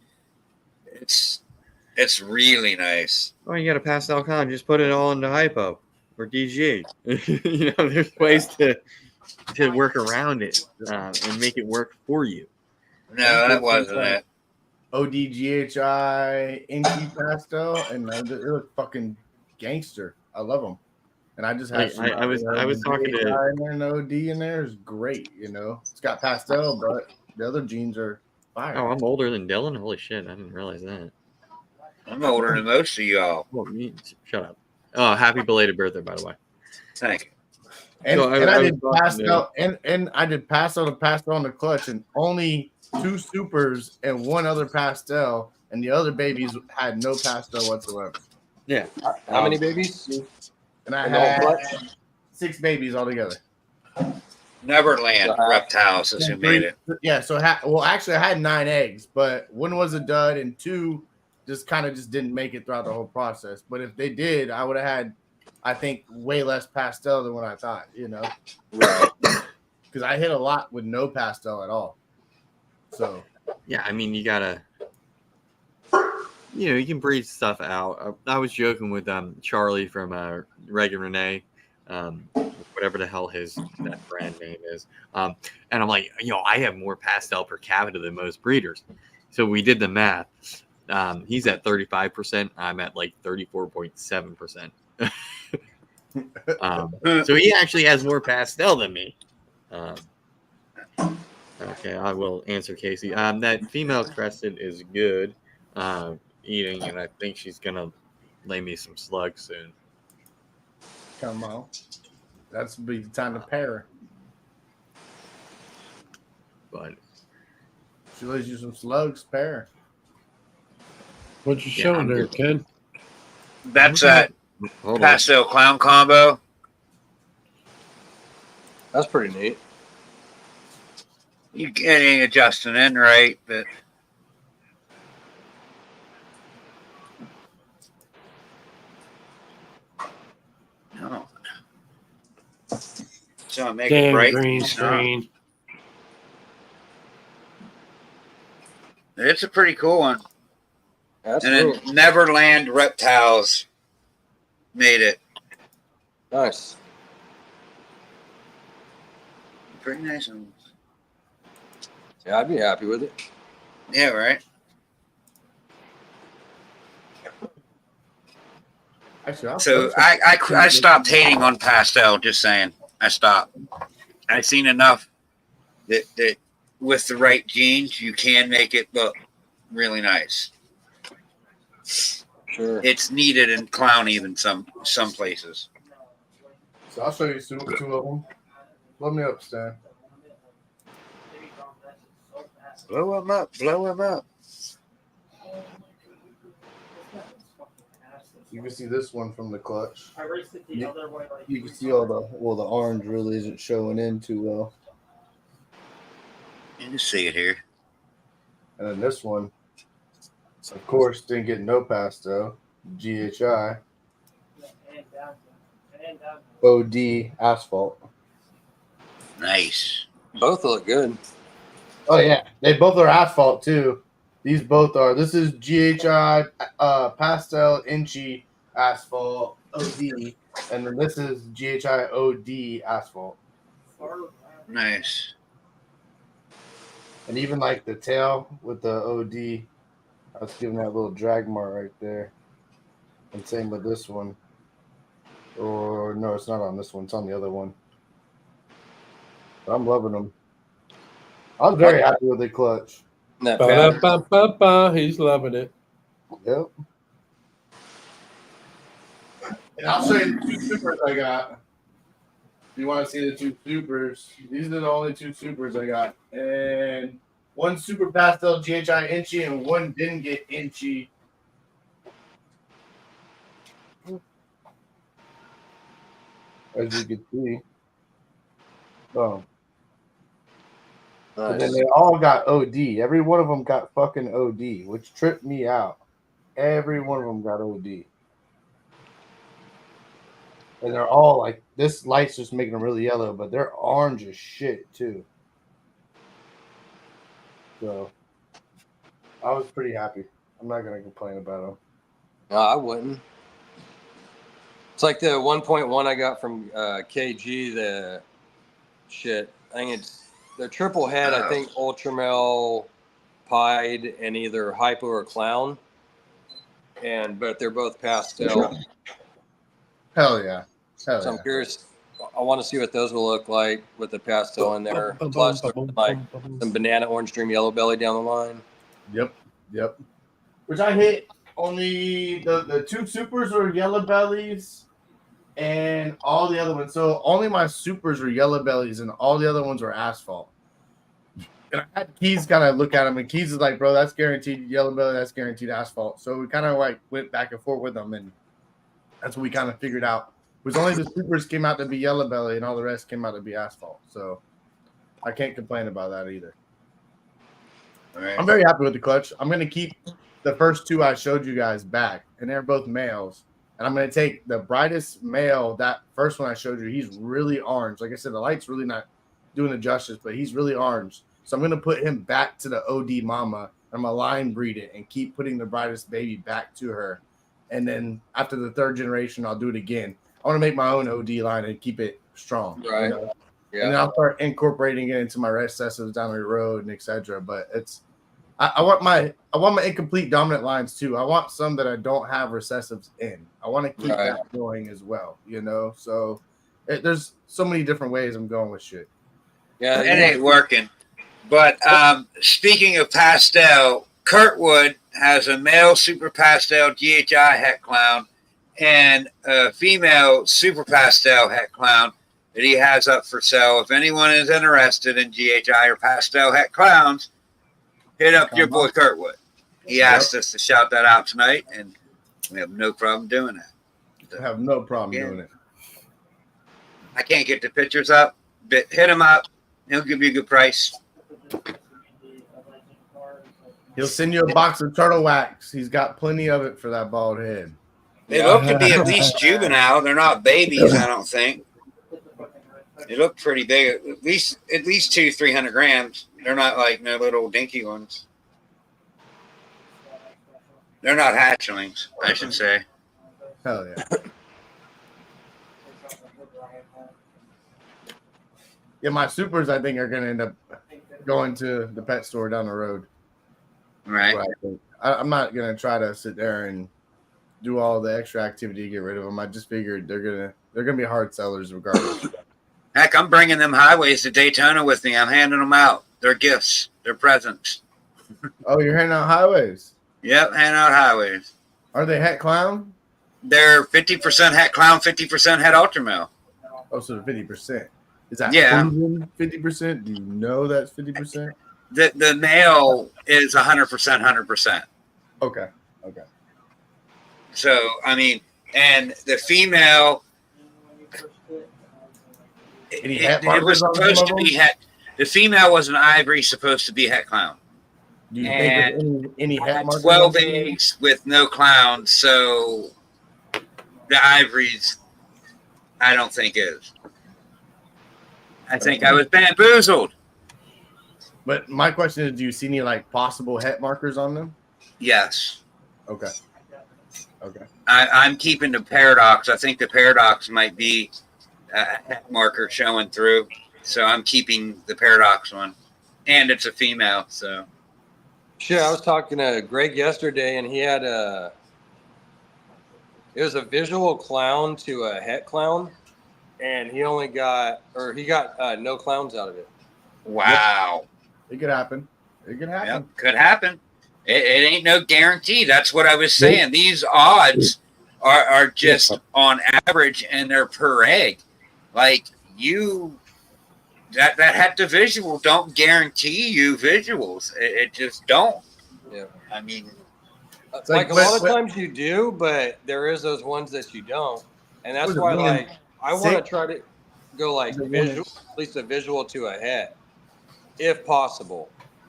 it's really nice. Oh, you got a pastel clown, just put it all into hypo or DG. There's ways to work around it and make it work for you. No, that wasn't it. ODGHI Inky pastel, and they look fucking gangster. I love them. And I just have I was talking to in there, and OD in there is great. It's got pastel, but the other jeans are fire. Oh, I'm older than Dylan. Holy shit, I didn't realize that. I'm older than most of y'all. Well, shut up. Oh, happy belated birthday, by the way. Thank you. And, I did pastel, and I did pastel to pastel on the clutch, and only 2 supers and 1 other pastel, and the other babies had no pastel whatsoever. Yeah. How many babies? And I had 6 babies altogether. Neverland reptiles since you made it. Yeah, so actually I had 9 eggs, but 1 was a dud and 2 just didn't make it throughout the whole process. But if they did, I would have had, I think, way less pastel than what I thought, Right. Because I hit a lot with no pastel at all. So yeah, I mean, you gotta, you can breed stuff out. I was joking with Charlie from Reg and Renee, whatever the hell that brand name is, and I'm like, I have more pastel per capita than most breeders. So we did the math. He's at 35%. I'm at like 34.7%. So he actually has more pastel than me. Okay, I will answer Casey. That female crested is good eating, and I think she's gonna lay me some slugs soon. come on, that's be the time to pair. But she lays you some slugs, pair. What you showing there, Ken? That's that pastel clown combo. That's pretty neat. You ain't adjusting in right, but no. So I make it bright. Green screen. It's a pretty cool one. That's and cool. Then Neverland Reptiles made it. Nice. Pretty nice one. Yeah, I'd be happy with it. Yeah, right. Actually, so I stopped hating on pastel. Just saying, I stopped. I've seen enough that with the right genes, you can make it look really nice. Sure. It's needed in clown even some places. So I'll show you 2 of them. Blow me up, Stan. Blow him up. Blow him up. You can see this one from the clutch. I raced it the other way. Like You can see all the orange really isn't showing in too well. You can see it here. And then this one, of course, didn't get no pastel. GHI OD asphalt. Nice. Both look good. Oh yeah, they both are asphalt too. These both are. This is GHI pastel inchy asphalt OD, and then this is GHI OD asphalt. Nice. And even like the tail with the OD, I was giving that little drag mark right there. And same with this one. Or no, it's not on this one. It's on the other one. But I'm loving them. I'm very happy with the clutch. That pattern. Ba-da-ba-ba-ba. He's loving it. Yep. And I'll show you the two supers I got. If you want to see the two supers, these are the only two supers I got. And one super pastel GHI inchy and one didn't get inchy. As you can see. Oh. But then they all got OD. Every one of them got fucking OD, which tripped me out. Every one of them got OD. And they're all like, this light's just making them really yellow, but they're orange as shit too. So I was pretty happy. I'm not going to complain about them. No, I wouldn't. It's like the 1.1 I got from KG, the shit. I think it's the triple head, I think Ultramel, Pied, and either Hypo or Clown. But they're both pastel. Hell yeah. So I'm curious. I want to see what those will look like with the pastel in there. Plus, like some banana, orange, dream, yellow belly down the line. Yep. Which I hit only the two supers were yellow bellies and all the other ones. So only my supers were yellow bellies and all the other ones were asphalt. And I had Keys kind of look at them, and Keys is like, bro, that's guaranteed yellow belly, that's guaranteed asphalt. So we kind of like went back and forth with them, and that's what we kind of figured out. It was only the supers came out to be yellow belly, and all the rest came out to be asphalt. So I can't complain about that either. All right. I'm very happy with the clutch. I'm going to keep the first two I showed you guys back, and they're both males. And I'm going to take the brightest male, that first one I showed you. He's really orange. Like I said, the light's really not doing the justice, but he's really orange. So I'm going to put him back to the OD mama. I'm going to line breed it and keep putting the brightest baby back to her. And then after the third generation, I'll do it again. I want to make my own OD line and keep it strong. Right. You know? Yeah. And then I'll start incorporating it into my recessives down the road and etc. But it's I want my incomplete dominant lines too. I want some that I don't have recessives in. I want to keep that going as well, you know. So there's so many different ways I'm going with shit. Yeah, it ain't working. But speaking of pastel, Kurtwood has a male super pastel GHI het clown and a female super pastel het clown that he has up for sale. If anyone is interested in GHI or pastel het clowns, hit up your boy Kurtwood. He asked us to shout that out tonight, and we have no problem doing that. I have no problem doing it. I can't get the pictures up, but hit him up. He'll give you a good price. He'll send you a box of turtle wax. He's got plenty of it for that bald head. They look to be at least juvenile. They're not babies, I don't think. They look pretty big. At least 200-300 grams. They're not like no little dinky ones. They're not hatchlings, I should say. Hell yeah. Yeah, my supers, I think, are going to end up going to the pet store down the road. Right. I'm not going to try to sit there and do all the extra activity to get rid of them. I just figured they're gonna be hard sellers regardless. Heck, I'm bringing them highways to Daytona with me. I'm handing them out. They're gifts. They're presents. Oh, you're handing out highways? Yep, handing out highways. Are they het clown? They're 50% het clown, 50% het ultramel. Oh, so 50%. Is that 50%? Do you know that's 50%? The male is 100%, 100%. Okay. So, I mean, and the female, Any het it markers was on some supposed of to them? be het. The female was an ivory, supposed to be het clown. Do you think And there's any het markers? 12 on some? eggs with no clowns, so the ivories, I don't think is. I think I was bamboozled. But my question is, do you see any like possible het markers on them? Yes. Okay. Okay. I'm keeping the paradox. I think the paradox might be a het marker showing through. So I'm keeping the paradox one. And it's a female, so. Shit, I was talking to Greg yesterday, and he had it was a visual clown to a het clown, and he got no clowns out of it. Wow. It could happen. It could happen. Yep, could happen. It ain't no guarantee. That's what I was saying. These odds are just on average, and they're per egg. Like that het to visual don't guarantee you visuals. It just don't. Yeah. I mean, like a lot of times you do, but there is those ones that you don't, and that's why like I want to try to go like visual, at least a visual to a het, if possible.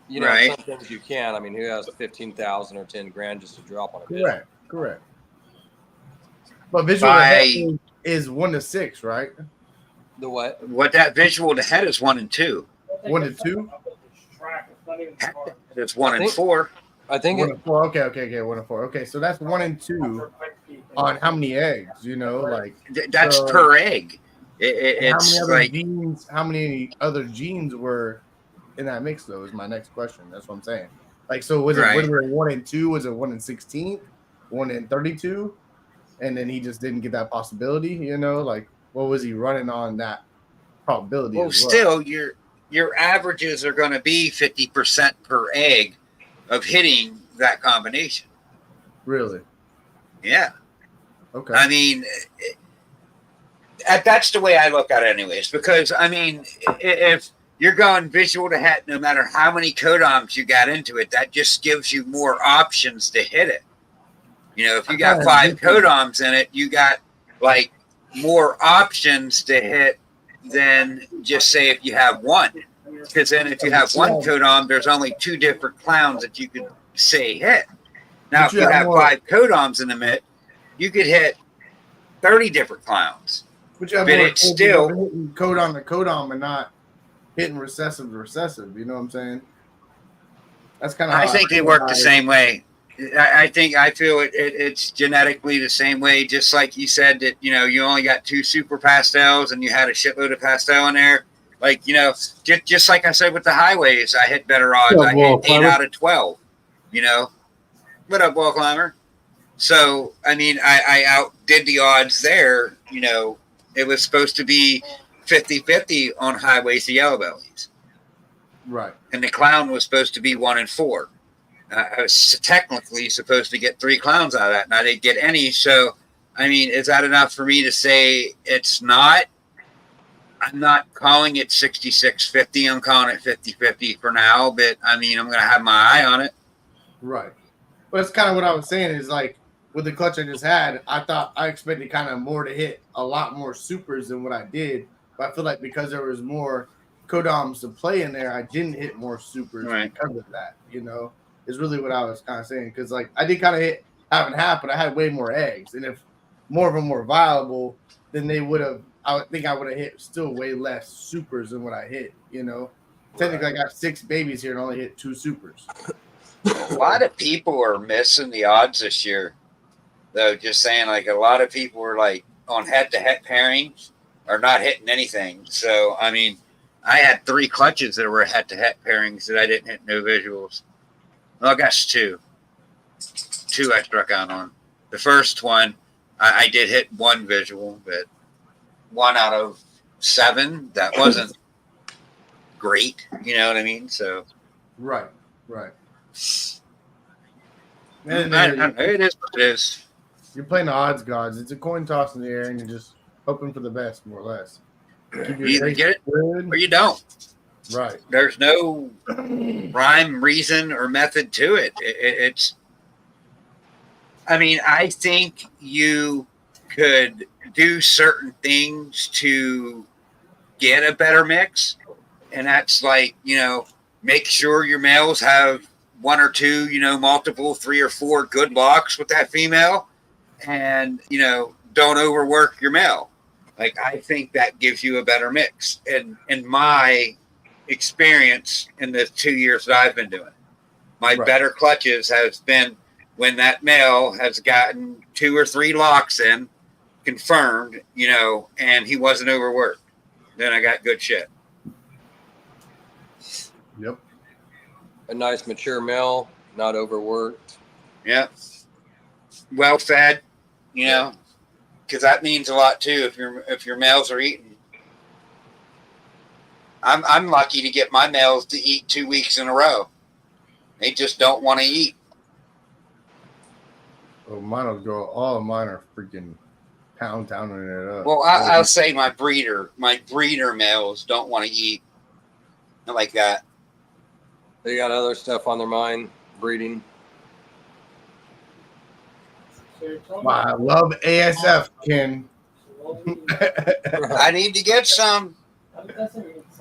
You know, right. Some things you can. I mean, who has 15,000 or 10 grand just to drop on a visual? Correct. But visual is 1 to 6, right? The what? What that visual to head is 1 and 2. 1 to 2. It's 1 and 4. I think 1 and 4. Okay. 1 and 4. Okay, so that's 1 and 2 on how many eggs? You know, like that's per egg. It's how many other genes were in that mix, though, is my next question. That's what I'm saying. Like, so was it 1 and 2? Was it 1 and 16? 1 and 32? And then he just didn't get that possibility, you know? Like, what was he running on that probability? Well, still, your averages are going to be 50% per egg of hitting that combination. Really? Yeah. Okay. I mean, that's the way I look at it anyways, because, I mean, if you're going visual to het, no matter how many codoms you got into it, that just gives you more options to hit it. You know, if you got 5 codoms in it, you got like more options to hit than just say if you have 1. Because then if you have 1 codom, there's only 2 different clowns that you could say hit. Now, if you have 5 codoms in the mitt, you could hit 30 different clowns. But it's still codom to codom and not hitting recessive to recessive. You know what I'm saying? That's kind of. I think they work the same way. I feel it's genetically the same way. Just like you said that, you know, you only got 2 super pastels and you had a shitload of pastel in there. Like, you know, just like I said with the highways, I hit better odds. I hit 8 out of 12. You know, what up, wall climber? So I mean, I outdid the odds there. You know, it was supposed to be 50-50 on highways to yellow bellies. Right. And the clown was supposed to be 1 and 4. I was technically supposed to get 3 clowns out of that, and I didn't get any. So, I mean, is that enough for me to say it's not? I'm not calling it 66-50. I'm calling it 50-50 for now, but I mean, I'm going to have my eye on it. Right. But that's kind of what I was saying is like with the clutch I just had, I expected kind of more to hit a lot more supers than what I did. But I feel like because there was more codoms to play in there, I didn't hit more supers because of that, you know, is really what I was kind of saying. Because like I did kind of hit half and half, but I had way more eggs. And if more of them were viable, then they would have, I would think I would have hit still way less supers than what I hit, you know. Technically, I got 6 babies here and only hit 2 supers. A lot of people are missing the odds this year, though. Just saying, like a lot of people were like on head-to-head pairings are not hitting anything. So, I mean, I had 3 clutches that were head-to-head pairings that I didn't hit no visuals. Well, I guess 2 I struck out on. The first one, I did hit 1 visual, but 1 out of 7, that wasn't great. You know what I mean? So, right. And it is what it is. You're playing the odds gods. It's a coin toss in the air, and you're just hoping for the best, more or less. You either get it or you don't. Right. There's no rhyme, reason, or method to it. It's I mean, I think you could do certain things to get a better mix. And that's like, make sure your males have one or two, multiple, 3 or 4 good locks with that female. And, don't overwork your male. Like, I think that gives you a better mix. And in my experience in the 2 years that I've been doing it, my better clutches has been when that male has gotten 2 or 3 locks in, confirmed, and he wasn't overworked. Then I got good shit. Yep. A nice mature male, not overworked. Yep. Well fed, because that means a lot too. If your males are eating, I'm lucky to get my males to eat 2 weeks in a row. They just don't want to eat. Oh, mine will go. All of mine are freaking pounding it up. Well, I'll say my breeder males don't want to eat. Not like that. They got other stuff on their mind, breeding. I love ASF, Ken. I need to get some.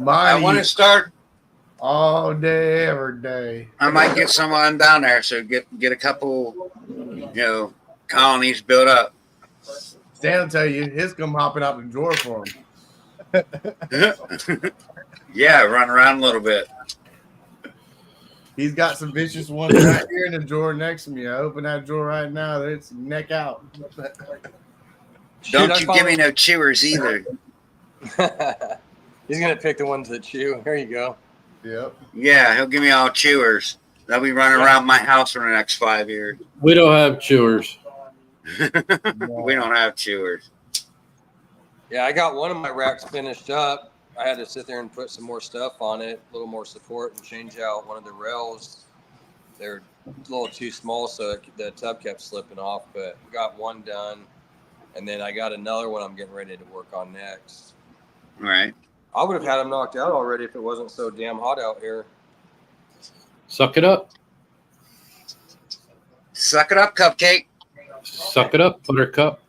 Mine I want to start all day, every day. I might get some on down there, so get a couple, colonies built up. Stan will tell you, his come hopping out the drawer for him. Yeah, run around a little bit. He's got some vicious ones right here in the drawer next to me. I open that drawer right now. It's neck out. Don't you give me no chewers either. He's going to pick the ones that chew. Here you go. Yep. Yeah, he'll give me all chewers. They'll be running around my house for the next 5 years. We don't have chewers. We don't have chewers. Yeah, I got one of my racks finished up. I had to sit there and put some more stuff on it, a little more support, and change out one of the rails. They're a little too small, so the tub kept slipping off, but got one done. And then I got another one I'm getting ready to work on next. All right. I would have had them knocked out already if it wasn't so damn hot out here. Suck it up. Suck it up, Cupcake. Suck it up, Buttercup.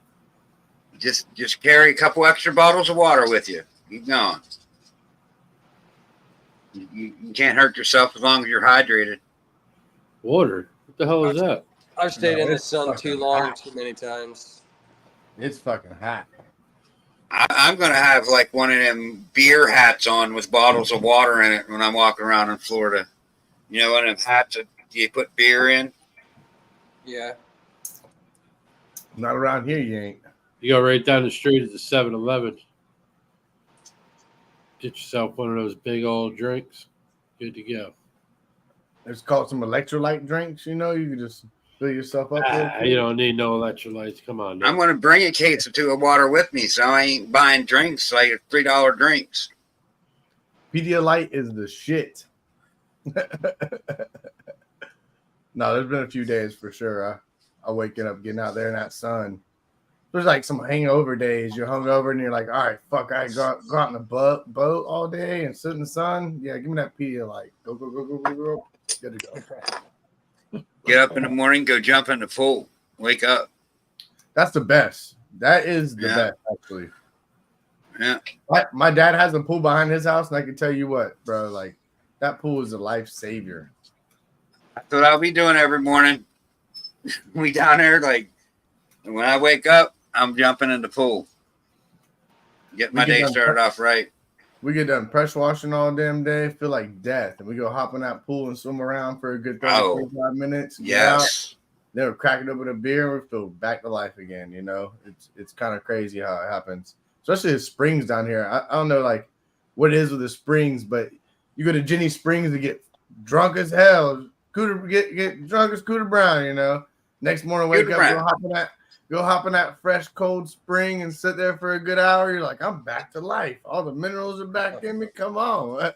Just carry a couple extra bottles of water with you. Keep going. You can't hurt yourself as long as you're hydrated. Water? What the hell is that? I've stayed in the sun too long, too many times. It's fucking hot. I'm going to have like one of them beer hats on with bottles of water in it when I'm walking around in Florida. You know, one of them hats that you put beer in? Yeah. Not around here, you ain't. You go right down the street at the 7-Eleven. Get yourself one of those big old drinks. Good to go. It's called some electrolyte drinks, you can just fill yourself up. You don't need no electrolytes. Come on. Now. I'm going to bring a case or two of water with me, so I ain't buying drinks like $3 drinks. Pedialyte is the shit. No, there's been a few days for sure. I waking up, getting out there in that sun. There's like some hangover days. You're hungover and you're like, all right, fuck, I go out in the boat all day and sit in the sun. Yeah, give me that Pedialyte. Go. Good to go. Get up in the morning, go jump in the pool. Wake up. That's the best. That is the best, actually. Yeah. My dad has a pool behind his house, and I can tell you what, bro, like that pool is a life savior. That's what I'll be doing every morning. We down there, like, when I wake up, I'm jumping in the pool. Get my day started off right. We get done pressure washing all damn day, feel like death. And we go hop in that pool and swim around for a good 30, 45 minutes. Yes. Then we're cracking open a beer and we feel back to life again, It's kind of crazy how it happens. Especially the springs down here. I don't know, like, what it is with the springs, but you go to Jenny Springs to get drunk as hell. Get drunk as Cooter Brown, Next morning, wake up, go hop in that fresh, cold spring and sit there for a good hour. You're like, I'm back to life. All the minerals are back in me. Come on.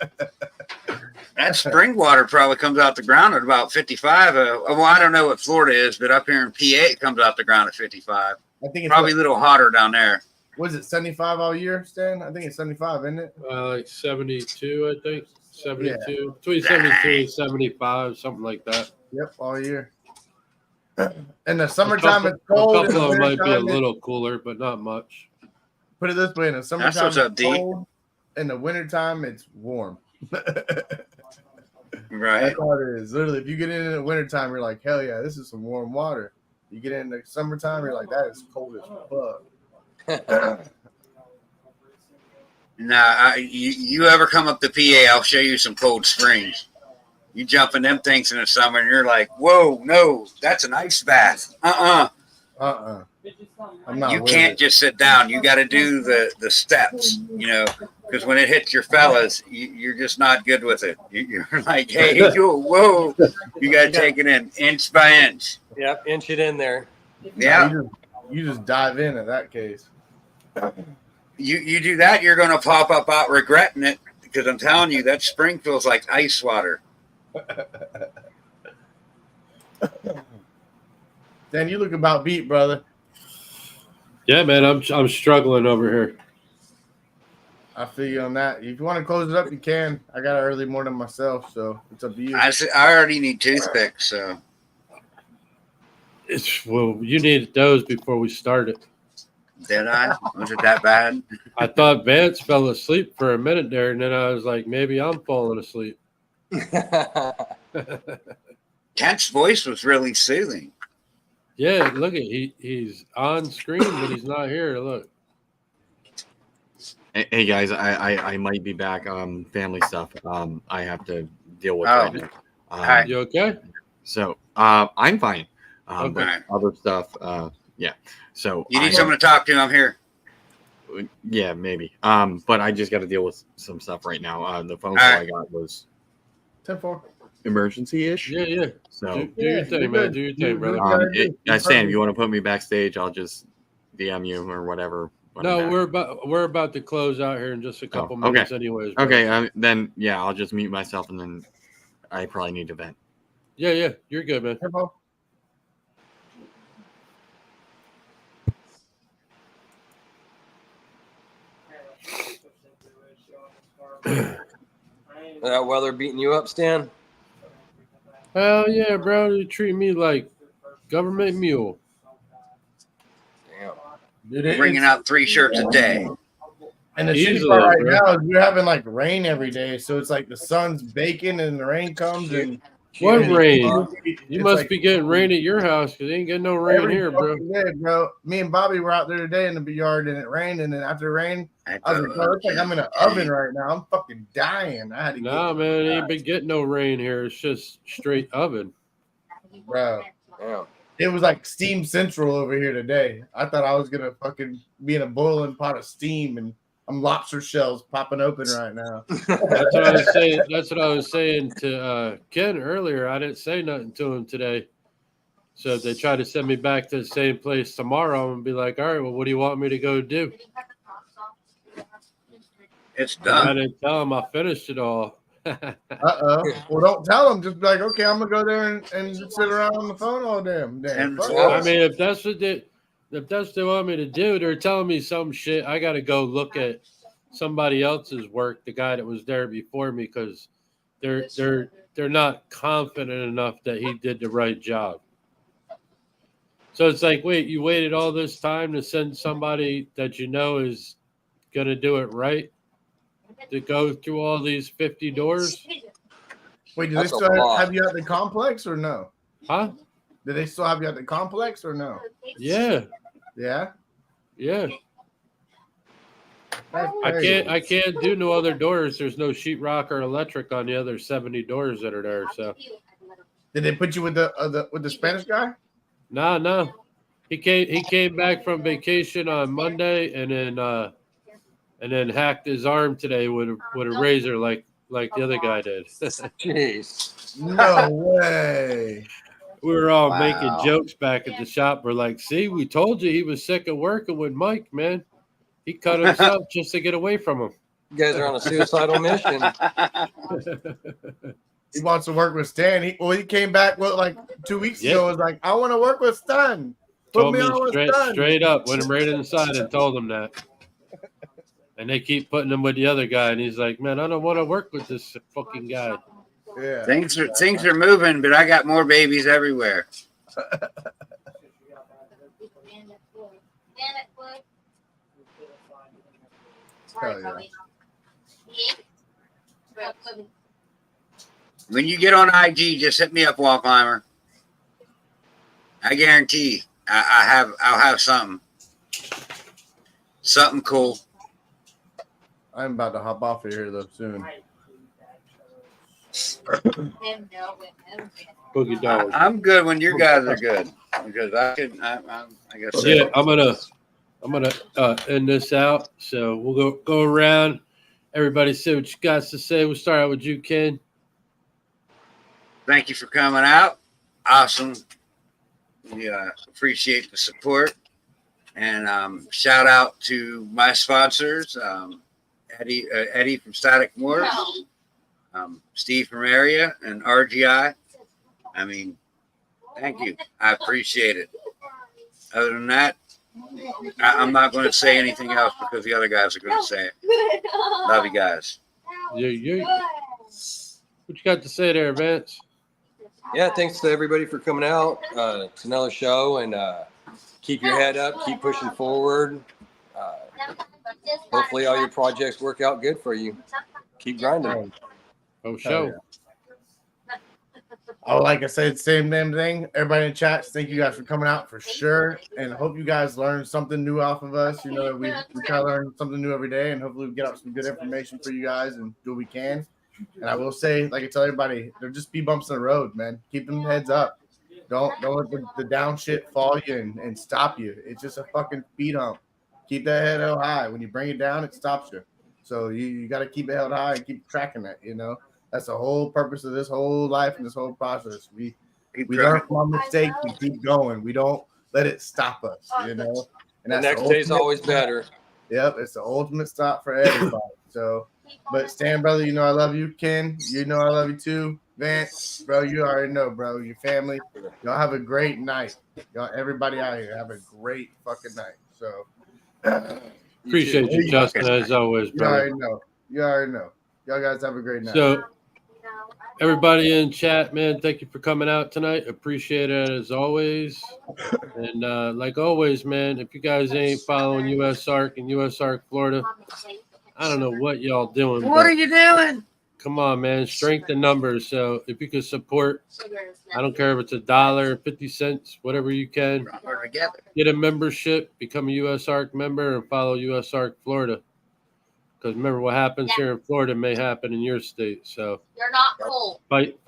That spring water probably comes out the ground at about 55. Well, I don't know what Florida is, but up here in PA, it comes out the ground at 55. I think it's probably a little hotter down there. Was it 75 all year, Stan? I think it's 75, isn't it? Like 72, I think. 72. Yeah. Between 72 and 75, something like that. Yep, all year. In the summertime, it's cold. A couple of them might be a wintertime, little cooler, but not much. Put it this way: in the summertime, what's up, it's D. cold. In the wintertime, it's warm. Right. That's all it is. Literally, if you get in the wintertime, you're like, hell yeah, this is some warm water. You get in the summertime, you're like, that is cold as fuck. Nah, you ever come up to PA, I'll show you some cold springs. You jump in them things in the summer and you're like, whoa, no, that's an ice bath. I'm not. You can't just sit down. You got to do the steps, you know, because when it hits your fellas, you're just not good with it. You're like, hey, whoa, you got to take it in inch by inch. Yep, inch it in there. Yeah. You just dive in that case. You do that, you're going to pop up out regretting it, because I'm telling you, that spring feels like ice water. Dan, you look about beat, brother. Yeah, man, I'm struggling over here. I feel you on that. If you want to close it up, you can. I got an early morning myself, so it's up to you. I already need toothpicks, so. Well, you needed those before we started. Did I? Was it that bad? I thought Vance fell asleep for a minute there, and then I was like, maybe I'm falling asleep. Kent's voice was really soothing. Yeah, look at he's on screen, but he's not here. Look. Hey guys, I might be back. Family stuff. I have to deal with right now. Hi. You okay? So I'm fine. Okay. But other stuff. Yeah. So You need someone to talk to? I'm here. Yeah, maybe. But I just got to deal with some stuff right now. The phone call I got was 10-4. emergency-ish. Yeah. So Do your thing, man. Do your thing, brother. Stan, if you want to put me backstage, I'll just DM you or whatever. No, we're about to close out here in just a couple minutes, anyways. Brother. Okay, then yeah, I'll just mute myself, and then I probably need to vent. Yeah, you're good, man. That weather beating you up, Stan? Hell yeah, bro. You treat me like government mule. Damn. Bringing out 3 shirts a day. And the shitty part right now is we're having like rain every day, so it's like the sun's baking and the rain comes and what rain? You must like, be getting rain at your house because you ain't getting no rain here, bro. Day, bro. Me and Bobby were out there today in the yard and it rained, and then after rain, I was like, "Oh, it's like I'm in an oven right now. I'm fucking dying." I had to man, it ain't been getting no rain here. It's just straight oven, bro. Yeah. It was like steam central over here today. I thought I was gonna fucking be in a boiling pot of steam, and I'm lobster shells popping open right now. That's what I was saying. That's what I was saying to Ken earlier. I didn't say nothing to him today. So if they try to send me back to the same place tomorrow, I'm gonna be like, all right, well, what do you want me to go do? It's done. I didn't tell him I finished it all. Well, don't tell them. Just be like, okay, I'm gonna go there and sit around on the phone all damn day. And I mean, if that's what they want me to do, they're telling me some shit. I got to go look at somebody else's work, the guy that was there before me, because they're not confident enough that he did the right job. So it's like, wait, you waited all this time to send somebody that you know is gonna do it right to go through all these 50 doors? Wait, do they still have you at the complex or no? Huh? Do they still have you at the complex or no? Yeah. Yeah. I can't do no other doors. There's no sheetrock or electric on the other 70 doors that are there. So did they put you with the Spanish guy? No. He came back from vacation on Monday and then hacked his arm today with a razor like the other guy did. Jeez. No way. We were all making jokes back at the shop. We're like, see, we told you he was sick of working with Mike, man. He cut himself just to get away from him. You guys are on a suicidal mission. He wants to work with Stan. He came back like 2 weeks ago. Was like, I want to work with Stan. Told me straight up. Went him right inside and told him that. And they keep putting him with the other guy, and he's like, man, I don't want to work with this fucking guy. Yeah. Things are moving, but I got more babies everywhere. Hell yeah. When you get on IG, just hit me up, Wall Climber. I guarantee I'll have something cool. I'm about to hop off of here though soon. Boogie Dog. I'm good when you guys are good because I guess. Yeah, I'm gonna end this out. So we'll go around. Everybody say what you got to say. We'll start out with you, Ken. Thank you for coming out. Awesome. We appreciate the support. And shout out to my sponsors, Eddie from Static Morphs, Steve from Area, and RGI. I mean, thank you. I appreciate it. Other than that, I'm not going to say anything else because the other guys are going to say it. Love you guys. Yeah. What you got to say there, Vance? Yeah, thanks to everybody for coming out. It's another show, and keep your head up, keep pushing forward. Hopefully all your projects work out good for you. Keep grinding. Oh, show. Yeah. Oh, like I said, same damn thing. Everybody in chat, thank you guys for coming out for sure. And hope you guys learned something new off of us. You know, we try to learn something new every day, and hopefully we get out some good information for you guys and do what we can. And I will say, like I tell everybody, there'll just be bumps in the road, man. Keep them heads up. Don't let the down shit fall you and stop you. It's just a fucking speed hump. Keep that head held high. When you bring it down, it stops you. So you got to keep it held high and keep tracking that, you know. That's the whole purpose of this whole life and this whole process. We learn from our mistakes. We keep going. We don't let it stop us, you know. And The that's next day's always better. Yep, it's the ultimate stop for everybody. So, but Stan, brother, you know I love you. Ken, you know I love you too. Vance, bro, you already know, bro. Your family, y'all have a great night. Y'all, everybody out here, have a great fucking night. So, Appreciate you, Justin, as always, you brother. already know. You already know. Y'all guys have a great night. So, everybody in chat, man, thank you for coming out tonight. Appreciate it as always. And like always, man, if you guys ain't following USARC and USARC Florida, I don't know what y'all doing. What are you doing? Come on, man. Strength in numbers. So if you can support, I don't care if it's $1, 50 cents, whatever you can. Get a membership, become a USARC member, and follow USARC Florida. Because remember, what happens here in Florida may happen in your state. So you're not cool. Fight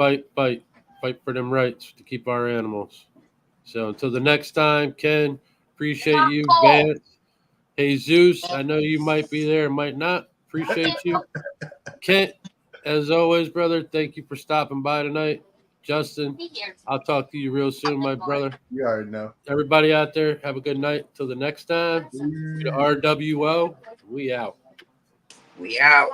for them rights to keep our animals. So until the next time, Ken, appreciate you, Vance. Hey, Zeus, I know you might be there, might not. Appreciate you. Kent, as always, brother, thank you for stopping by tonight. Justin, I'll talk to you real soon, my brother. You already know. Everybody out there, have a good night. Till the next time, the R.W.O. We out. We out.